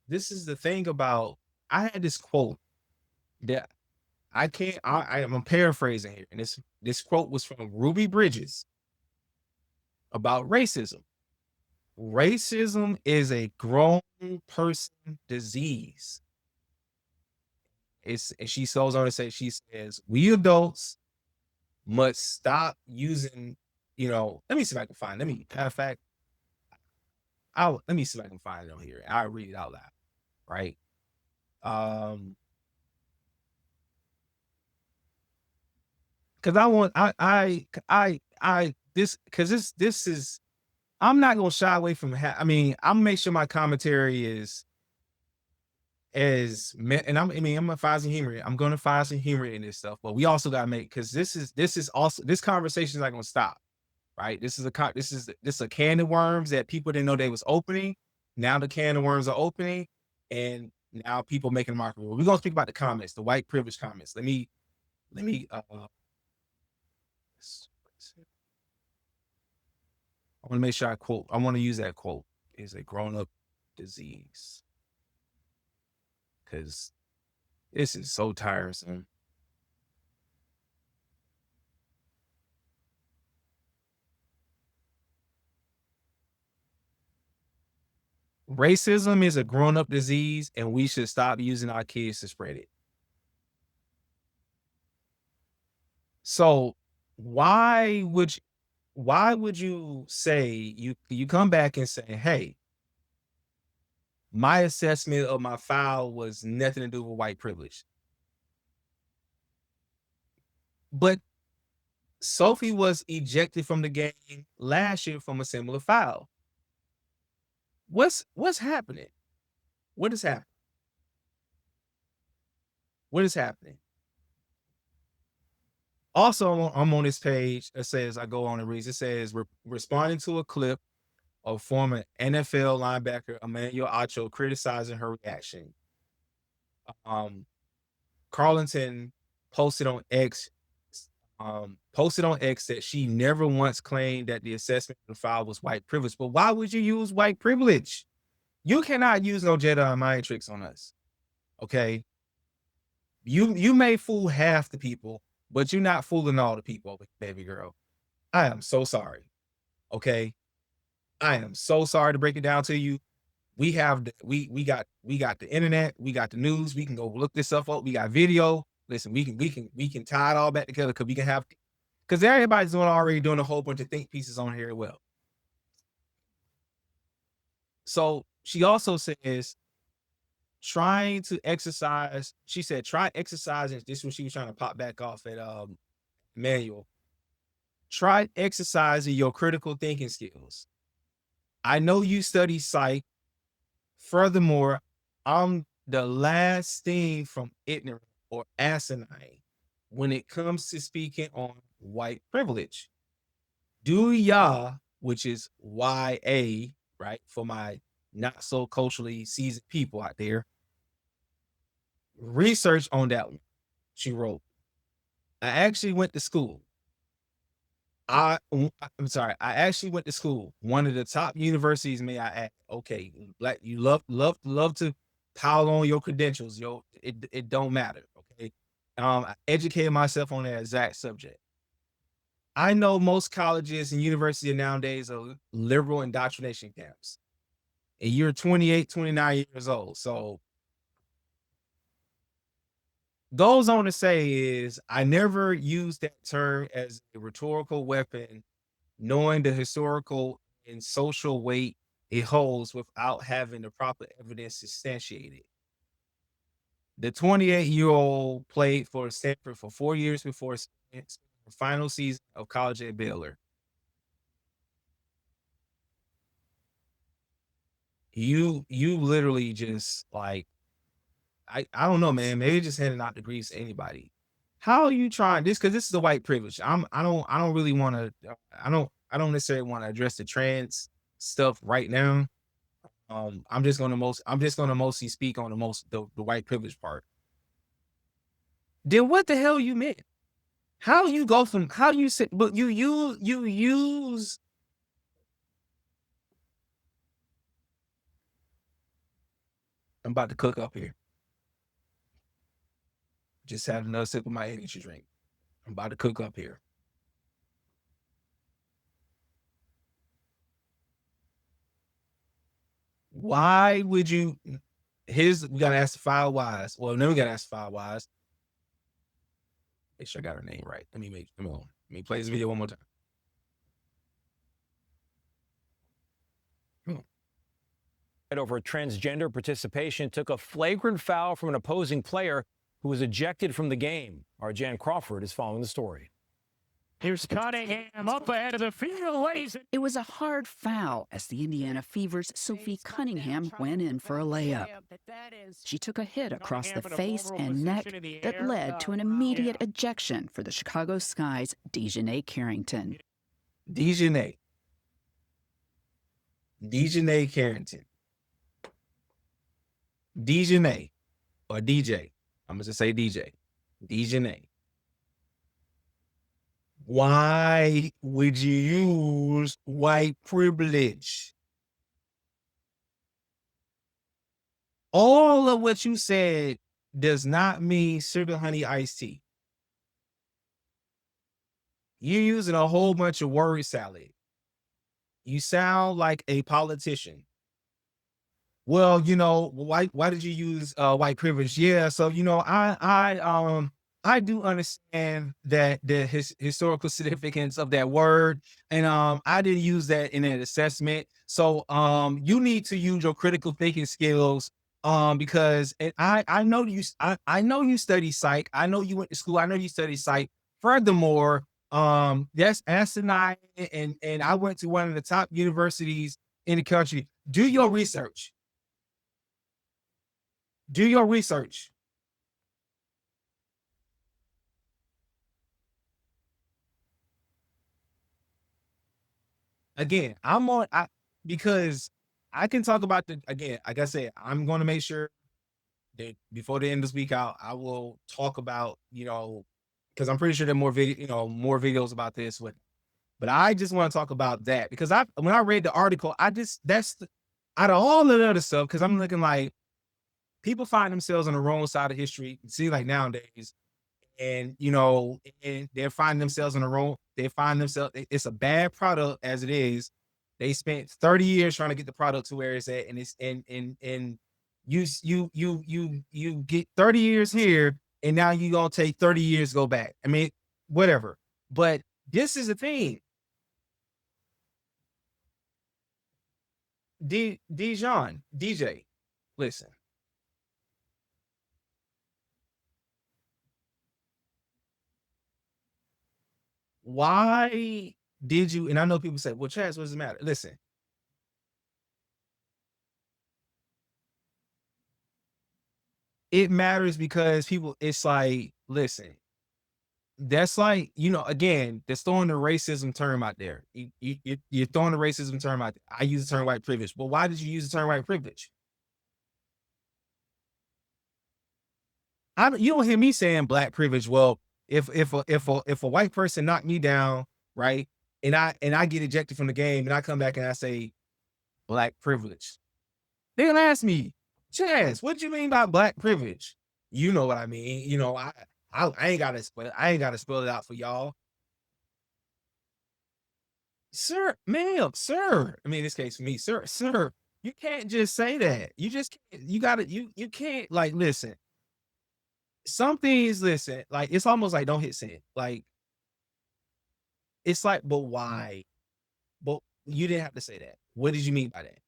the thing about, I had this quote that I'm paraphrasing here. And this quote was from Ruby Bridges about racism. Racism is a grown person disease. And she goes on to say, she says, we adults must stop using, let me see if I can find, matter of fact, let me see if I can find it on here. I'll read it out loud, right? Cause this is, I'm not gonna shy away from, I'm gonna make sure my commentary is and I'm gonna find some humor. I'm gonna find some humor in this stuff, but we also gotta make, cause this is also, this conversation is not gonna stop, right? This is a can of worms that people didn't know they was opening. Now the can of worms are opening, and now people making a market. We're gonna speak about the comments, the white privilege comments. Let me I want to make sure I want to use that quote, is a grown-up disease. Because this is so tiresome. Racism is a grown-up disease, and we should stop using our kids to spread it. So why would you say, you come back and say, hey, my assessment of my file was nothing to do with white privilege, but Sophie was ejected from the game last year from a similar foul. What's happening? What is happening? What is happening? Also, I'm on this page. It says, I go on and read. It says, responding to a clip of former NFL linebacker Emmanuel Acho criticizing her reaction. Carlton posted on X that she never once claimed that the assessment of the file was white privilege. But why would you use white privilege? You cannot use no Jedi mind tricks on us. Okay. You may fool half the people, but you're not fooling all the people, baby girl. I am so sorry. Okay. I am so sorry to break it down to you. We have we got the internet, we got the news, we can go look this stuff up, we got video. Listen, we can tie it all back together, because everybody's already doing a whole bunch of think pieces on here as well. So she also says, trying to exercise, she said, try exercising. This is what she was trying to pop back off at Manual. Try exercising your critical thinking skills. I know you study psych. Furthermore, I'm the last thing from ignorant or asinine when it comes to speaking on white privilege. Do ya, which is YA, right? For my not so culturally seasoned people out there, research on that one. She wrote, I actually went to school. I'm sorry. I actually went to school, one of the top universities, may I add. Okay, black, you love to pile on your credentials. It don't matter. Okay, I educated myself on that exact subject. I know most colleges and universities nowadays are liberal indoctrination camps, and you're 28, 29 years old. So goes on to say is, I never used that term as a rhetorical weapon, knowing the historical and social weight it holds without having the proper evidence to substantiate it. The 28-year-old played for Stanford for 4 years before the final season of college at Baylor. You literally just like, I don't know, man. Maybe just handing out degrees to anybody. How are you trying this? Because this is a white privilege. I don't really want to. I don't necessarily want to address the trans stuff right now. I'm just gonna mostly speak on the white privilege part. Then what the hell you meant? How you go from, how do you say, but you use. I'm about to cook up here. Just had another sip of my energy drink. I'm about to cook up here. Why would you? We gotta ask the 5 whys. Well, then we gotta ask the 5 whys. Make sure I got her name right. Let me play this video one more time. Over transgender participation took a flagrant foul from an opposing player who was ejected from the game. Our Jan Crawford is following the story. Here's Cunningham up ahead of the field, ladies. It was a hard foul as the Indiana Fever's Sophie Cunningham went in for a layup. She took a hit across the face and neck that led to an immediate ejection for the Chicago Sky's Dejanay Carrington. Dejanay Carrington. Dejanay, or DJ. I'm going to say DJ. Dejanay. Why would you use white privilege? All of what you said does not mean sugar honey iced tea. You're using a whole bunch of word salad. You sound like a politician. Well, why did you use white privilege? Yeah, so I do understand that the historical significance of that word, and I didn't use that in an assessment. So you need to use your critical thinking skills because I know you study psych. I know you went to school. I know you study psych. Furthermore, that's asinine, and I went to one of the top universities in the country. Do your research. Do your research. Again, because I can talk about like I said, I'm going to make sure that before the end of this week, I will talk about, because I'm pretty sure there are more videos about this. But I just want to talk about that because when I read the article, out of all the other stuff, because I'm looking like people find themselves on the wrong side of history. See, like nowadays, and they're finding themselves on the wrong. It's a bad product as it is. They spent 30 years trying to get the product to where it's at, and it's and you get 30 years here, and now you gonna take 30 years to go back. I mean, whatever. But this is the thing. DJ, listen. Why did you, and I know people say, well, Chaz, what does it matter? Listen. It matters because it's like, listen, that's like, again, they're throwing the racism term out there. You're throwing the racism term out there. I use the term white privilege. Well, why did you use the term white privilege? You don't hear me saying black privilege. Well, if a white person knocked me down, right, and I get ejected from the game, and I come back and I say black privilege, they're gonna ask me, Chaz, what do you mean by black privilege? You know what I mean. I ain't gotta spell it out for y'all. Sir, ma'am, sir. I mean, in this case for me, sir, you can't just say that. You just can't, you can't, like, listen. Some things, listen, like, it's almost like don't hit send. Like, it's like, but why? But you didn't have to say that. What did you mean by that?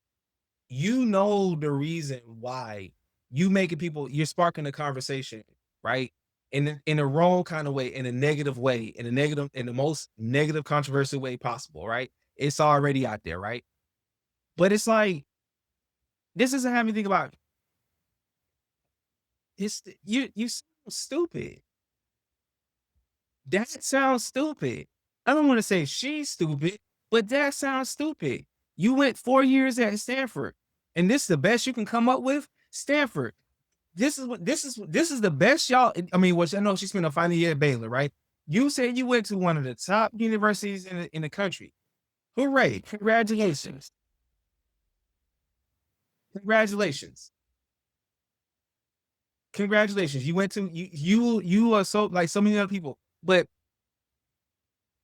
You know the reason why you're sparking a conversation, right? In the wrong kind of way, in a negative way, in the most negative, controversial way possible, right? It's already out there, right? But it's like, this doesn't have anything about it's you sound stupid. That sounds stupid. I don't want to say she's stupid, but that sounds stupid. You went 4 years at Stanford, and this is the best you can come up with? Stanford. This is the best y'all. I mean, which I know she spent a final year at Baylor, right? You said you went to one of the top universities in the country. Hooray. Congratulations. Congratulations. Congratulations. You went to you are so like so many other people. But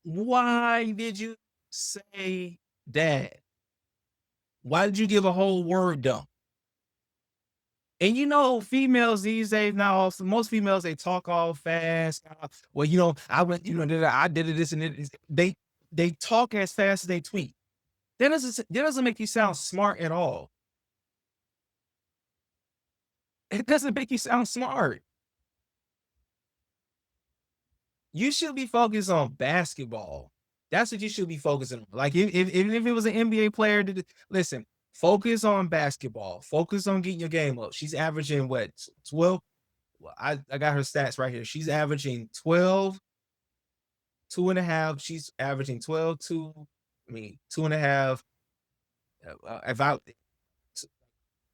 why did you say that? Why did you give a whole word dump? And you know, females these days now, most females, they talk all fast. Well, you know, I went, you know, I did this and it. They talk as fast as they tweet. That doesn't make you sound smart at all. It doesn't make you sound smart. You should be focused on basketball. That's what you should be focusing on. Like if it was an NBA player, listen, focus on basketball. Focus on getting your game up. She's averaging what, 12? Well, I got her stats right here. She's averaging 12, 2.5. She's averaging 12, 2.5. About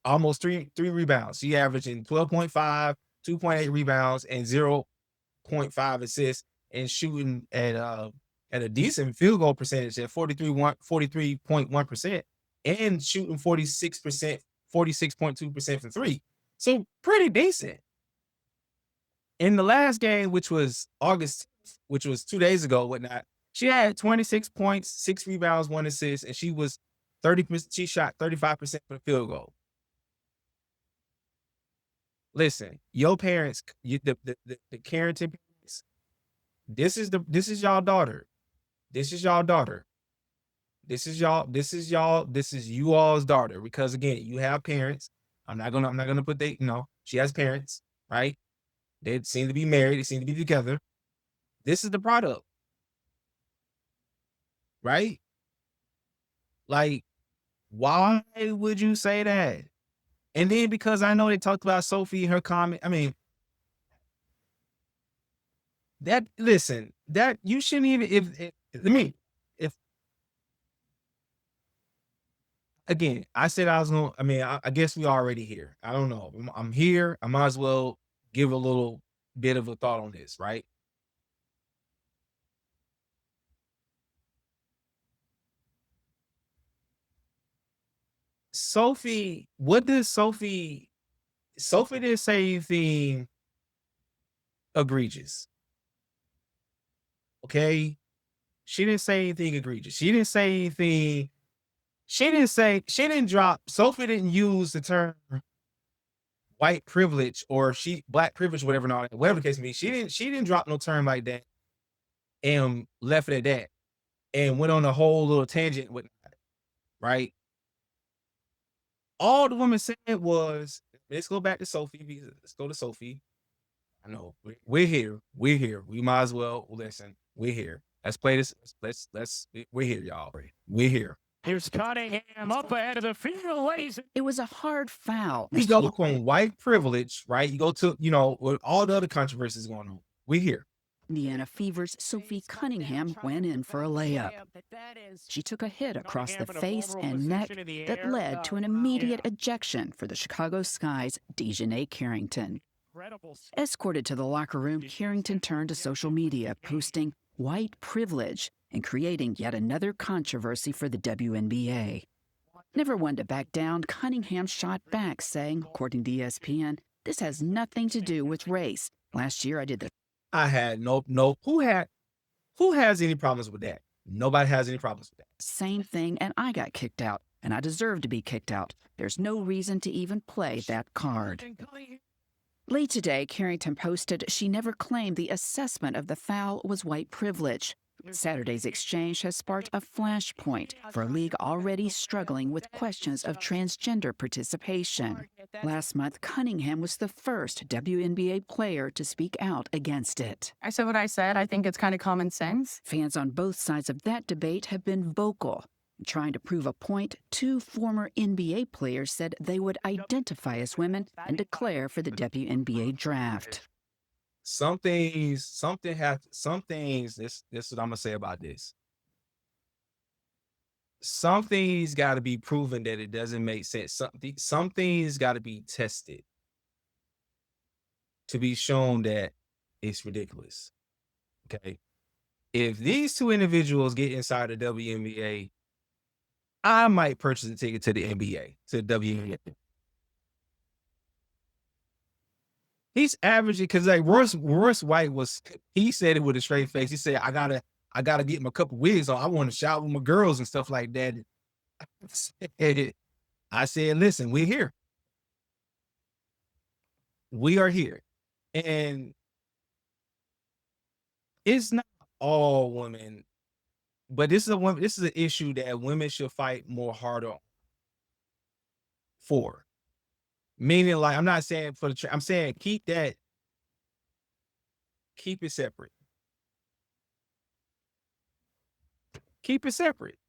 almost three rebounds. She averaging 12.5, 2.8 rebounds, and 0.5 assists, and shooting at a decent field goal percentage at 43.1%, and shooting 46.2% from three. So pretty decent. In the last game, which was August, which was 2 days ago, whatnot, she had 26 points, 6 rebounds, 1 assist, and she was 30%. She shot 35% for the field goal. Listen, your parents, the Carrington parents, this is y'all daughter. This is y'all daughter. This is you all's daughter. Because again, you have parents. I'm not gonna put she has parents, right? They seem to be married, they seem to be together. This is the product. Right? Like, why would you say that? And then because I know they talked about Sophie and her comment, I mean, that you shouldn't even if again, I said I was gonna, I guess we already here. I don't know. I'm here. I might as well give a little bit of a thought on this, right? Sophie, what does Sophie didn't say anything egregious. Okay? She didn't say anything egregious. She didn't say anything. She didn't drop, Sophie didn't use the term white privilege or black privilege, whatever the case may be. She didn't drop no term like that and left it at that and went on a whole little tangent with it, right? All the woman said was, let's go back to Sophie. Let's go to Sophie. I know we're here. We're here. We might as well listen. We're here. Let's play this. We're here, y'all. We're here. Here's Cunningham up ahead of the field, ladies. It was a hard foul. We go on white privilege, right? You go to, with all the other controversies going on. We're here. Indiana Fever's Sophie Cunningham went in for a layup. She took a hit across the face and neck that led to an immediate ejection for the Chicago Sky's Dejanay Carrington. Escorted to the locker room, Carrington turned to social media, posting white privilege and creating yet another controversy for the WNBA. Never one to back down, Cunningham shot back, saying, according to ESPN, this has nothing to do with race. Last year I did the I had no, who has any problems with that? Nobody has any problems with that. same thing, and I got kicked out, and I deserve to be kicked out. There's no reason to even play that card. Late today, Carrington posted she never claimed the assessment of the foul was white privilege. Saturday's exchange has sparked a flashpoint for a league already struggling with questions of transgender participation. Last month, Cunningham was the first WNBA player to speak out against it. I said what I said. I think it's kind of common sense. Fans on both sides of that debate have been vocal. Trying to prove a point, 2 former NBA players said they would identify as women and declare for the WNBA draft. Some things, this is what I'm gonna say about this. Some things got to be proven that it doesn't make sense. Some things got to be tested to be shown that it's ridiculous. Okay. If these 2 individuals get inside the WNBA, I might purchase a ticket to the NBA, to the WNBA. He's averaging, because like Royce White he said it with a straight face. He said, I gotta get him a couple wigs on. I want to shout with my girls and stuff like that. I said, listen, we're here. We are here. And it's not all women, but this is an issue that women should fight more harder for. Meaning, like, I'm not saying for I'm saying keep it separate. Keep it separate.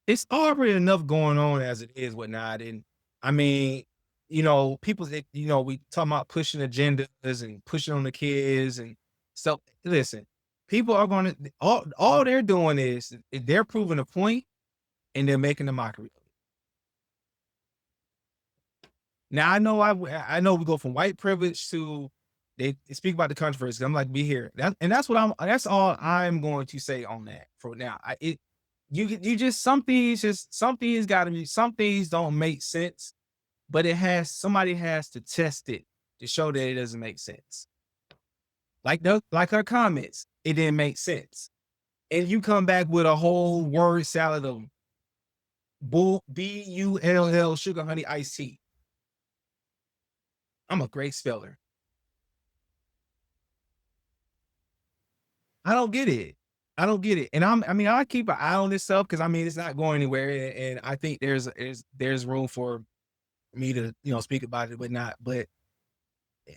It's already enough going on as it is, whatnot. And I mean, people that, we talking about pushing agendas and pushing on the kids and stuff. Listen, people are going to, all they're doing is they're proving a point and they're making a mockery of it. Now, I know we go from white privilege to they speak about the controversy. I'm like, be here. That's all I'm going to say on that for now. Some things don't make sense, but somebody has to test it to show that it doesn't make sense. Like her comments, it didn't make sense. And you come back with a whole word salad of BULL sugar honey iced tea. I'm a great speller. I don't get it. And I keep an eye on this stuff because it's not going anywhere. And I think there's room for me to, speak about it, but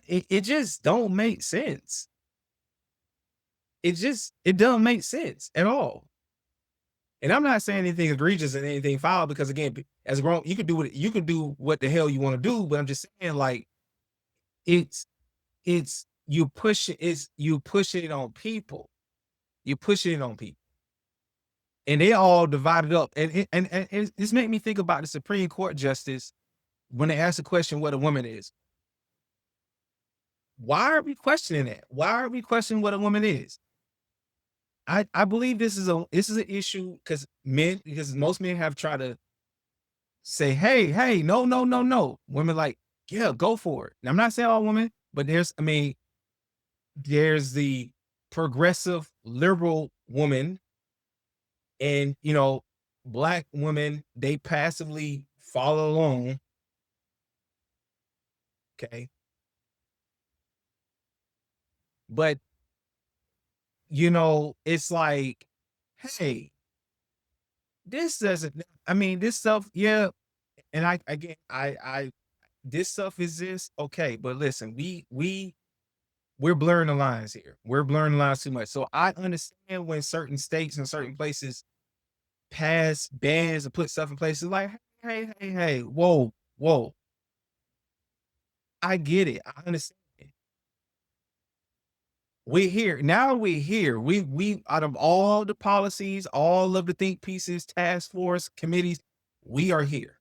it just don't make sense. It doesn't make sense at all. And I'm not saying anything egregious and anything foul because, again, as a grown, you can do what the hell you want to do, but I'm just saying, like, you push it on people. You push it on people. And they all divided up. And this made me think about the Supreme Court justice when they asked the question what a woman is. Why are we questioning that? Why are we questioning what a woman is? I believe this is an issue because most men have tried to say, hey, no. Women like, yeah, go for it. And I'm not saying all women, but there's the progressive liberal woman and, Black women, they passively follow along. Okay. But, it's like, hey, this doesn't, this stuff, yeah. And this stuff is this, okay. But listen, we're blurring the lines here. We're blurring the lines too much. So I understand when certain states and certain places pass bans and put stuff in places like, hey, whoa. I get it. I understand. We're here. Now we're here. We out of all the policies, all of the think pieces, task force, committees, we are here.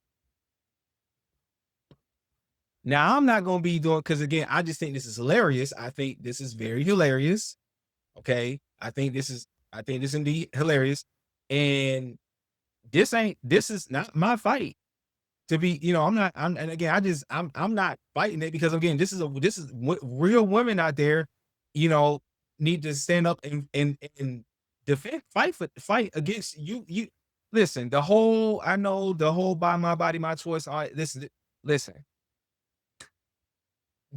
Now I'm not going to be doing, because again, I just think this is hilarious. I think this is very hilarious. Okay. I think this is indeed hilarious. And this is not my fight to be, I'm not fighting it because again, this is what real women out there, need to stand up and defend, fight against you. Listen, the whole by my body, my choice. All right, listen.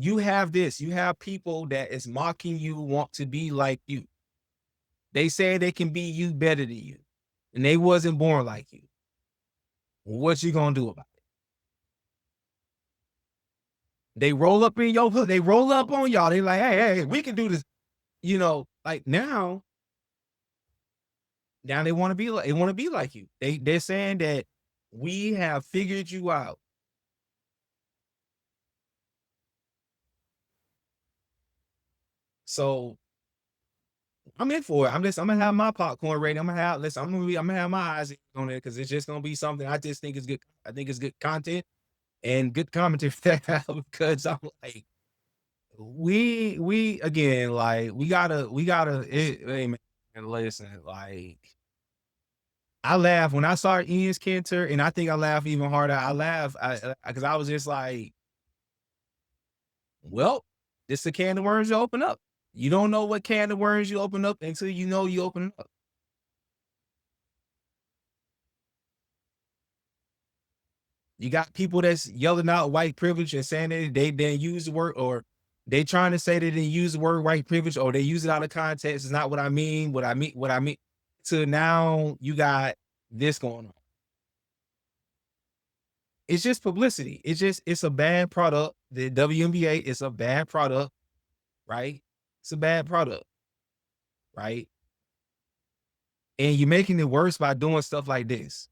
You have people that is mocking you, want to be like you. They say they can be you better than you. And they wasn't born like you. What you gonna do about it? They roll up in your hood. They roll up on y'all. They like, hey, we can do this. Like now they want to be like you. They're saying that we have figured you out. So I'm in for it. I'm gonna have my popcorn ready. I'm gonna have my eyes on it because it's just gonna be something I just think is good. I think it's good content and good commentary because I'm like, we again, like we gotta hey man, listen, like I laugh when I saw Ian's Cantor, and I think I laugh even harder. I laugh because I was just like, well, this is a can of worms you open up. You don't know what can of worms you open up until you know you open it up. You got people that's yelling out white privilege and saying that they didn't use the word, or they trying to say that they use the word white privilege, or they use it out of context. It's not what I mean. What I mean. So now you got this going on. It's just publicity. It's a bad product. The WNBA is a bad product, right? It's a bad product, right? And you're making it worse by doing stuff like this.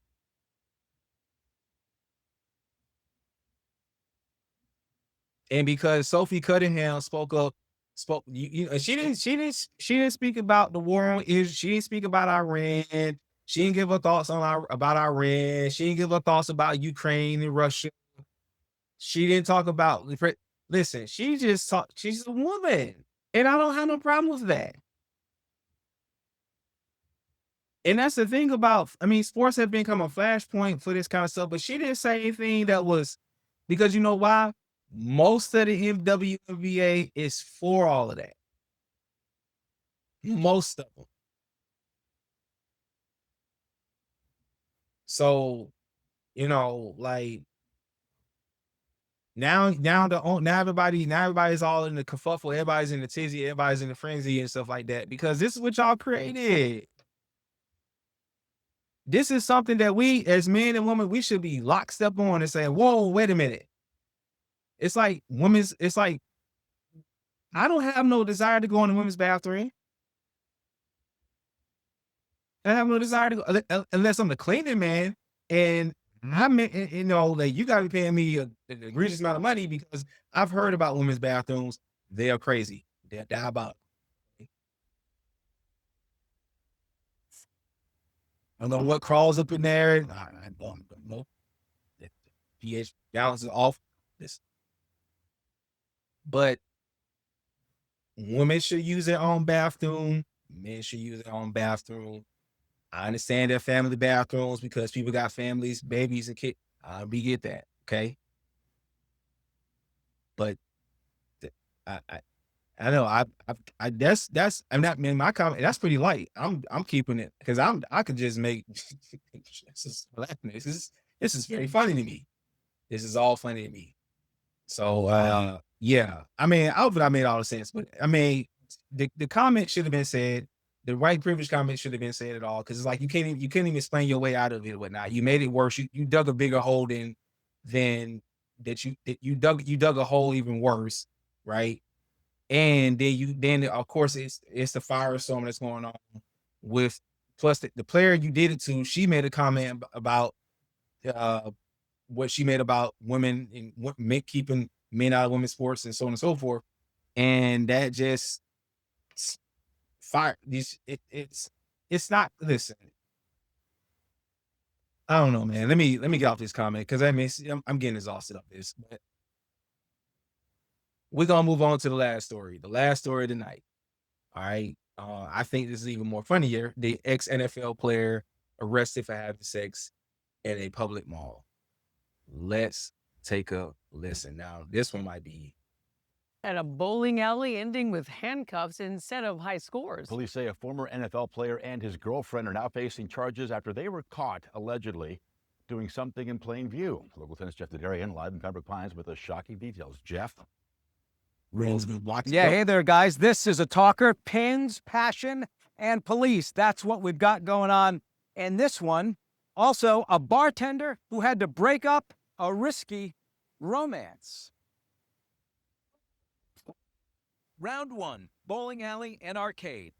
And because Sophie Cunningham spoke, she didn't speak about the war on Israel. She didn't speak about Iran. She didn't give her thoughts about Iran. She didn't give her thoughts about Ukraine and Russia. She didn't talk about, listen, she just talked, she's a woman. And I don't have no problem with that. And that's the thing about, sports have become a flashpoint for this kind of stuff, but she didn't say anything that was, because you know why? Most of the WNBA is for all of that. Most of them. So, like, now everybody's all in the kerfuffle, everybody's in the tizzy, everybody's in the frenzy and stuff like that, because this is what y'all created. This is something that we, as men and women, we should be lockstep on and saying, whoa, wait a minute. It's like I don't have no desire to go in the women's bathroom. I have no desire to go, unless I'm the cleaning man, and like, you gotta be paying me an egregious amount of money, because I've heard about women's bathrooms. They are crazy. They're diabolical. I don't know what crawls up in there. I don't know. The pH balance is off. But women should use their own bathroom. Men should use their own bathroom. I understand their family bathrooms because people got families, babies, and kids. We get that, okay? But I know I'm not, man, my comment, that's pretty light. I'm keeping it because I could just make this is very funny to me. This is all funny to me. So yeah. I hope that I made all the sense, but the comment should have been said. The white privilege comment should have been said at all, because it's like you couldn't even explain your way out of it or whatnot. You made it worse. You dug a bigger hole than that you dug a hole even worse, right? And then of course it's the firestorm that's going on with, plus the player you did it to, she made a comment about what she made about women and keeping men out of women's sports and so on and so forth. And that just fire these it's not, listen. I don't know, man. Let me get off this comment, because I'm getting exhausted of this. But we're gonna move on to the last story. The last story of the night. All right. I think this is even more funnier. The ex-NFL player arrested for having sex at a public mall. Let's take a listen. Now, this one might be. At a bowling alley, ending with handcuffs instead of high scores. Police say a former NFL player and his girlfriend are now facing charges after they were caught, allegedly, doing something in plain view. Local 10's Jeff Dedarian live in Pembroke Pines with the shocking details. Jeff? Yeah, hey there, guys. This is a talker. Pins, passion, and police. That's what we've got going on in this one. Also, a bartender who had to break up a risky romance. Round one, bowling alley and arcade.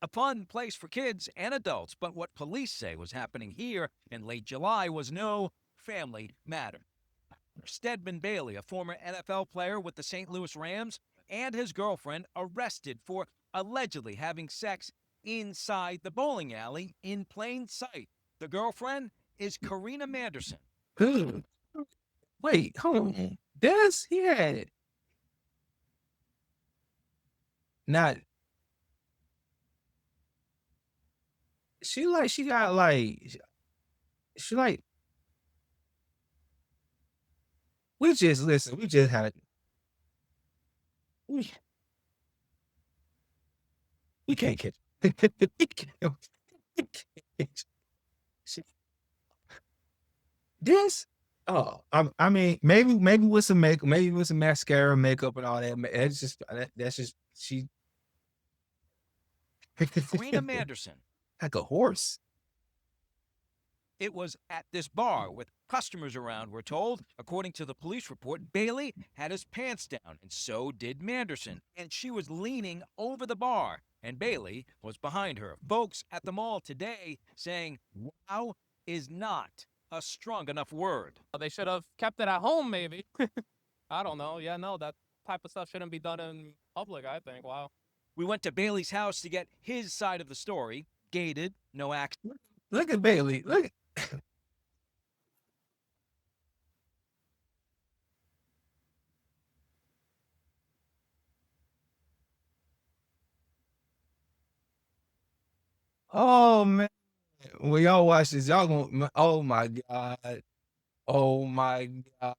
A fun place for kids and adults, but what police say was happening here in late July was no family matter. Stedman Bailey, a former NFL player with the St. Louis Rams, and his girlfriend arrested for allegedly having sex inside the bowling alley in plain sight. The girlfriend is Karina Manderson. Wait, hold on. Dennis, he had it. Not. She got we just had we can't catch this. Oh, I mean, maybe with some makeup, maybe with some mascara, makeup, and all that. That's just that's just she Karina Manderson. like a horse. It was at this bar with customers around, we're told. According to the police report, Bailey had his pants down, and so did Manderson. And she was leaning over the bar, and Bailey was behind her. Folks at the mall today saying, wow is not a strong enough word. They should have kept it at home, maybe. I don't know. Yeah, no, that type of stuff shouldn't be done in public, I think. Wow. We went to Bailey's house to get his side of the story. Gated, no access. Look at Bailey. Look. Oh man, when y'all watch this, y'all gonna. Oh my god. Oh my god.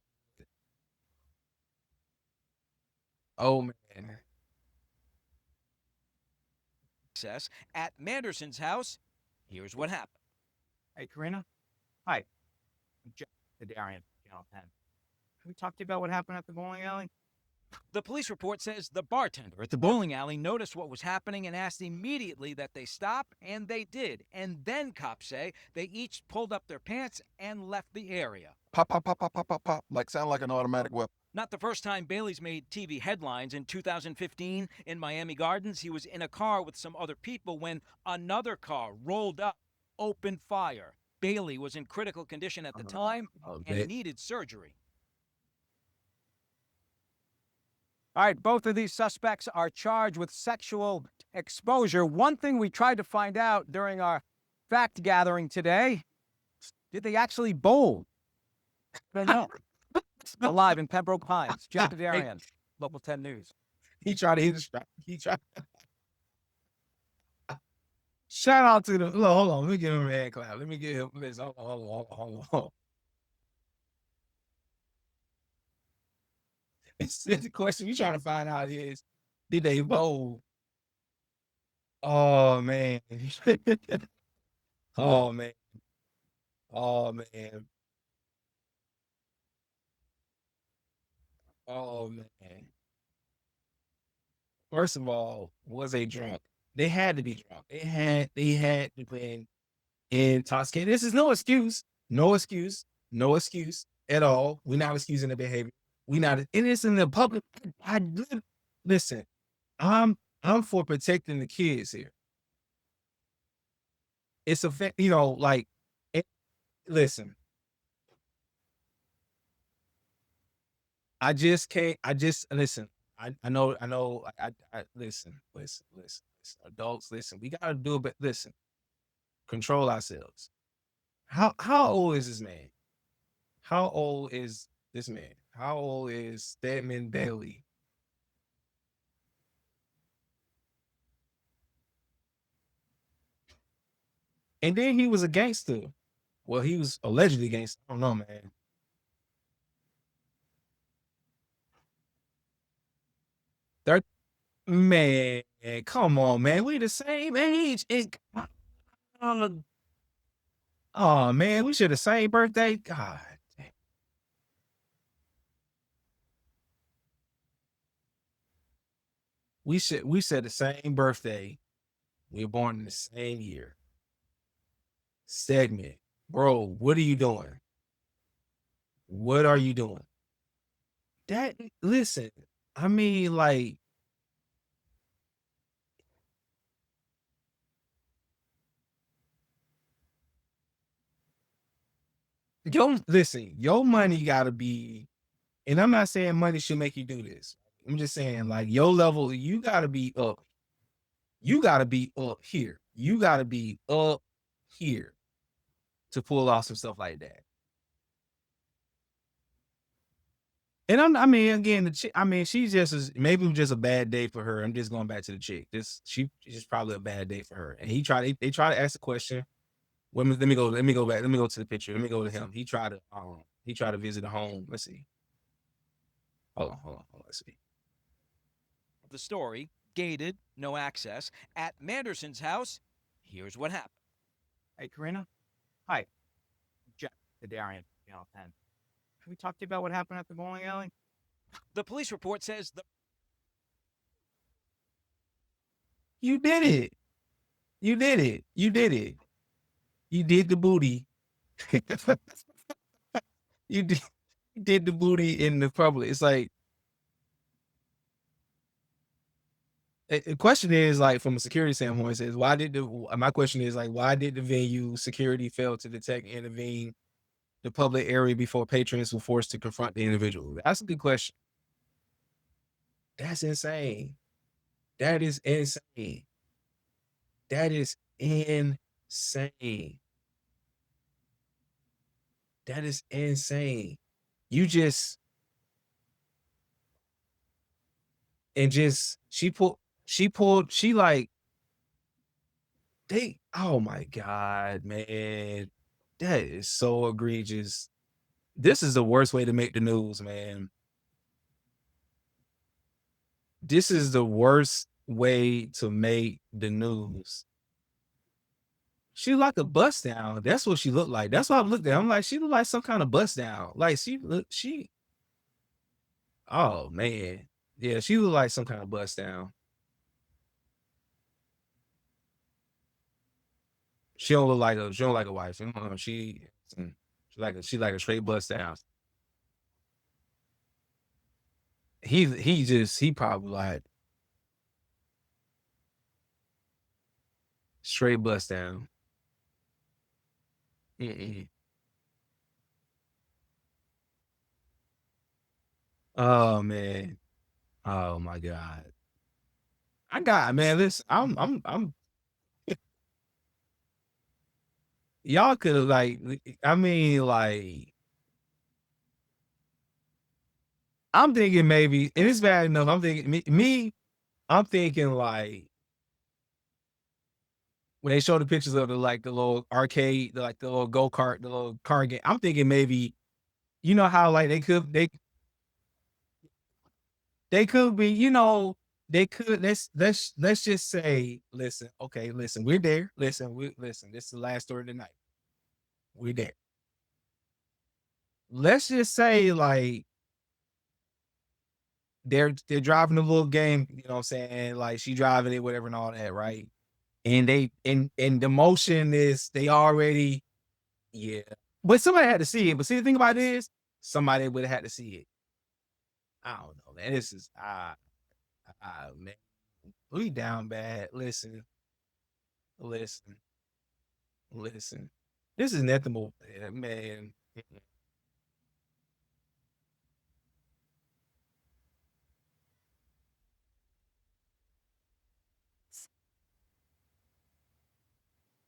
Oh man. Access at Manderson's house. Here's what happened. Hey, Karina. Hi. I'm Darian, Channel 10. Can we talk to you about what happened at the bowling alley? The police report says the bartender at the bowling alley noticed what was happening and asked immediately that they stop, and they did. And then cops say they each pulled up their pants and left the area. Pop, pop, pop, pop, pop, pop, pop. Like sound like an automatic weapon. Not the first time Bailey's made TV headlines. In 2015, in Miami Gardens, he was in a car with some other people when another car rolled up, opened fire. Bailey was in critical condition at the time and needed surgery. All right, both of these suspects are charged with sexual exposure. One thing we tried to find out during our fact gathering today, did they actually bowl? But no. Alive in Pembroke Pines. Jeff Darian, Local 10 News. He tried to hit the strap. He tried. Shout out to the. Look, hold on. Let me give him a hand clap. Let me give him this. Hold on. It's the question you trying to find out is, did they bowl? Oh man. Oh man. Oh man. Oh man. First of all, was they drunk? They had to be drunk. They had to be intoxicated. This is no excuse. No excuse. No excuse at all. We're not excusing the behavior. We not, and it's in the public. Listen, I'm for protecting the kids here. It's a like, listen. I just can't. I just listen. I know. Listen. Adults, listen. We gotta do it, but listen. Control ourselves. How old is this man? How old is this man? How old is Stedman Bailey? And then he was a gangster. Well, he was allegedly a gangster. I don't know, man. Man, come on, man. We the same age. Oh man, we share the same birthday. God. We share the same birthday. We were born in the same year. Segment. Bro, what are you doing? What are you doing? Listen, I mean, like, your money gotta be, and I'm not saying money should make you do this. I'm just saying, like, your level, you gotta be up. You gotta be up here. You gotta be up here to pull off some stuff like that. And I mean, again, the chick, I mean, she's maybe just a bad day for her. I'm just going back to the chick. She's just probably a bad day for her. And they try to ask a question. Let me go back. Let me go to the picture. Let me go to him. He tried to visit the home. Let's see. Hold on. Let's see. The story, gated, no access, at Manderson's house. Here's what happened. Hey, Karina. Hi. Jeff Darian, Channel 10. Have we talked to you about what happened at the bowling alley? The police report says the You did it. You did it. You did it. You did the booty. you did the booty in the public. It's like the question is like from a security standpoint, it says my question is like why did the venue security fail to detect and intervene the public area before patrons were forced to confront the individual? That's a good question. That's insane. That is insane. That is insane. That is insane. You just she like oh my God, man. That is so egregious. This is the worst way to make the news, man. This is the worst way to make the news. She like a bust down. That's what she looked like. That's what I looked at. I'm like, she looked like some kind of bust down. Like oh man. Yeah, she looked like some kind of bust down. She don't look like a wife. She like a straight bust down. He probably like straight bust down. Oh man. Oh my God. Man, listen, I'm y'all could have like I mean like I'm thinking maybe, and it's bad enough. I'm thinking I'm thinking like when they show the pictures of the little arcade, the little go-kart, the little car game. I'm thinking maybe, you know how like they could be, they could let's just say, listen, okay, listen, we're there. Listen, this is the last story of the night. We're there. Let's just say like they're driving a little game, you know what I'm saying? Like she driving it, whatever, and all that, right? And the motion is they already, yeah. But somebody had to see it. But see, the thing about it is, somebody would have had to see it. I don't know, man. This is man. We down bad. Listen. This is nothing more, man.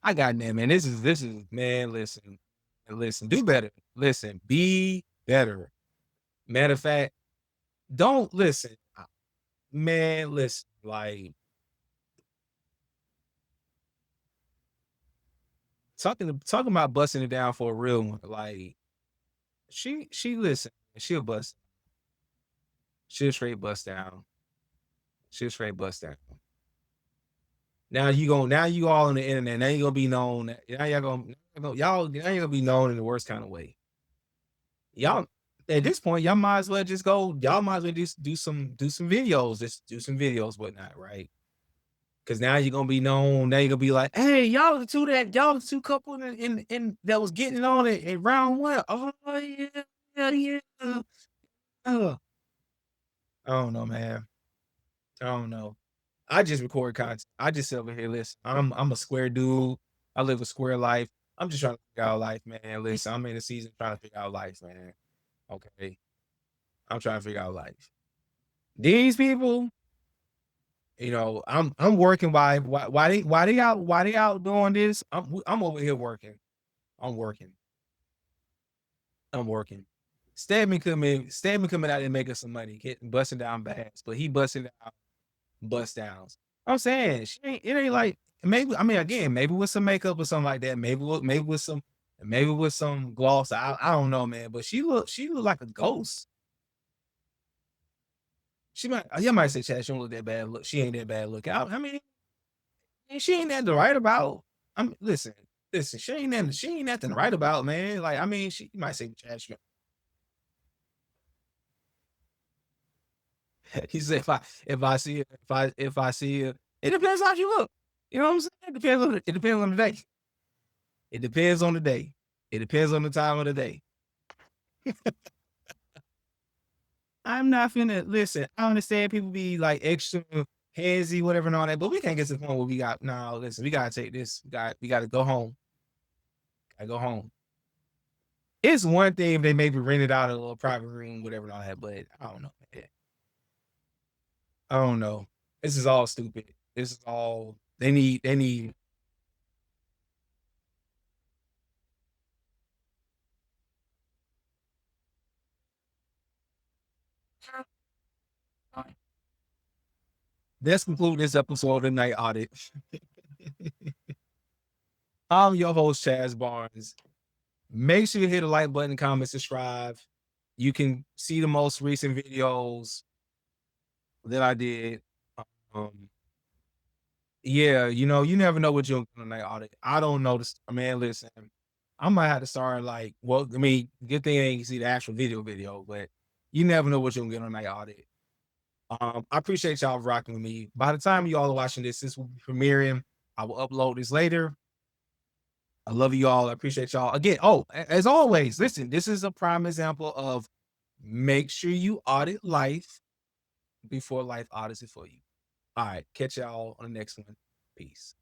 I got that, man. This is man. Listen. Do better. Listen. Be better. Matter of fact, don't listen, man. Listen, like talking about busting it down for a real one. Like she listen. She'll bust. She'll straight bust down. She'll straight bust down. Now you all on the internet. Now you gonna be known. Now you're gonna be known in the worst kind of way. Y'all at this point, y'all might as well just go. Y'all might as well just do some videos. Just do some videos, whatnot, right? Because now you're gonna be known. Now you're gonna be like, hey, y'all the two couple in that was getting on it in round one. Oh yeah. I don't know, man. I don't know. I just record content. I just sit over here. Listen, I'm a square dude. I live a square life. I'm just trying to figure out life, man. Listen, I'm in the season trying to figure out life, man. Okay. I'm trying to figure out life. These people, you know, I'm working why they out doing this? I'm over here working. I'm working. Stedman coming out and making some money, busting down bags, but he busting down bust downs. I'm saying it ain't like maybe again, maybe with some makeup or something like that. Maybe with some gloss. I don't know, man. But she look like a ghost. Y'all might say, Chad, she don't look that bad. Look, she ain't that bad looking. I mean, she ain't that to write about. Listen, she ain't nothing to write about, man. Like, I mean, you might say, Chad, He said, if I see it, it depends how you look. You know what I'm saying? It depends on the day. It depends on the day. It depends on the time of the day. I'm not finna listen. I understand people be like extra handsy, whatever, and all that, but we can't get to the point where we got listen, we gotta take this. We gotta go home. I go home. It's one thing if they maybe rented out a little private room, whatever, and all that, but I don't know, man. I don't know. This is all stupid. This is all they need. Let's conclude this episode of the Night Audit. I'm your host, Chaze Barnes. Make sure you hit the like button, comment, subscribe. You can see the most recent videos that I did. Yeah, you never know what you're gonna Night Audit. I don't know this, man. Listen, I might have to start good thing I ain't see the actual video, but you never know what you're gonna get on Night Audit. I appreciate y'all rocking with me. By the time you all are watching this will be premiering. I will upload this later. I love you all. I appreciate y'all. Again, as always, listen, this is a prime example of make sure you audit life before life audits it for you. All right, catch y'all on the next one. Peace.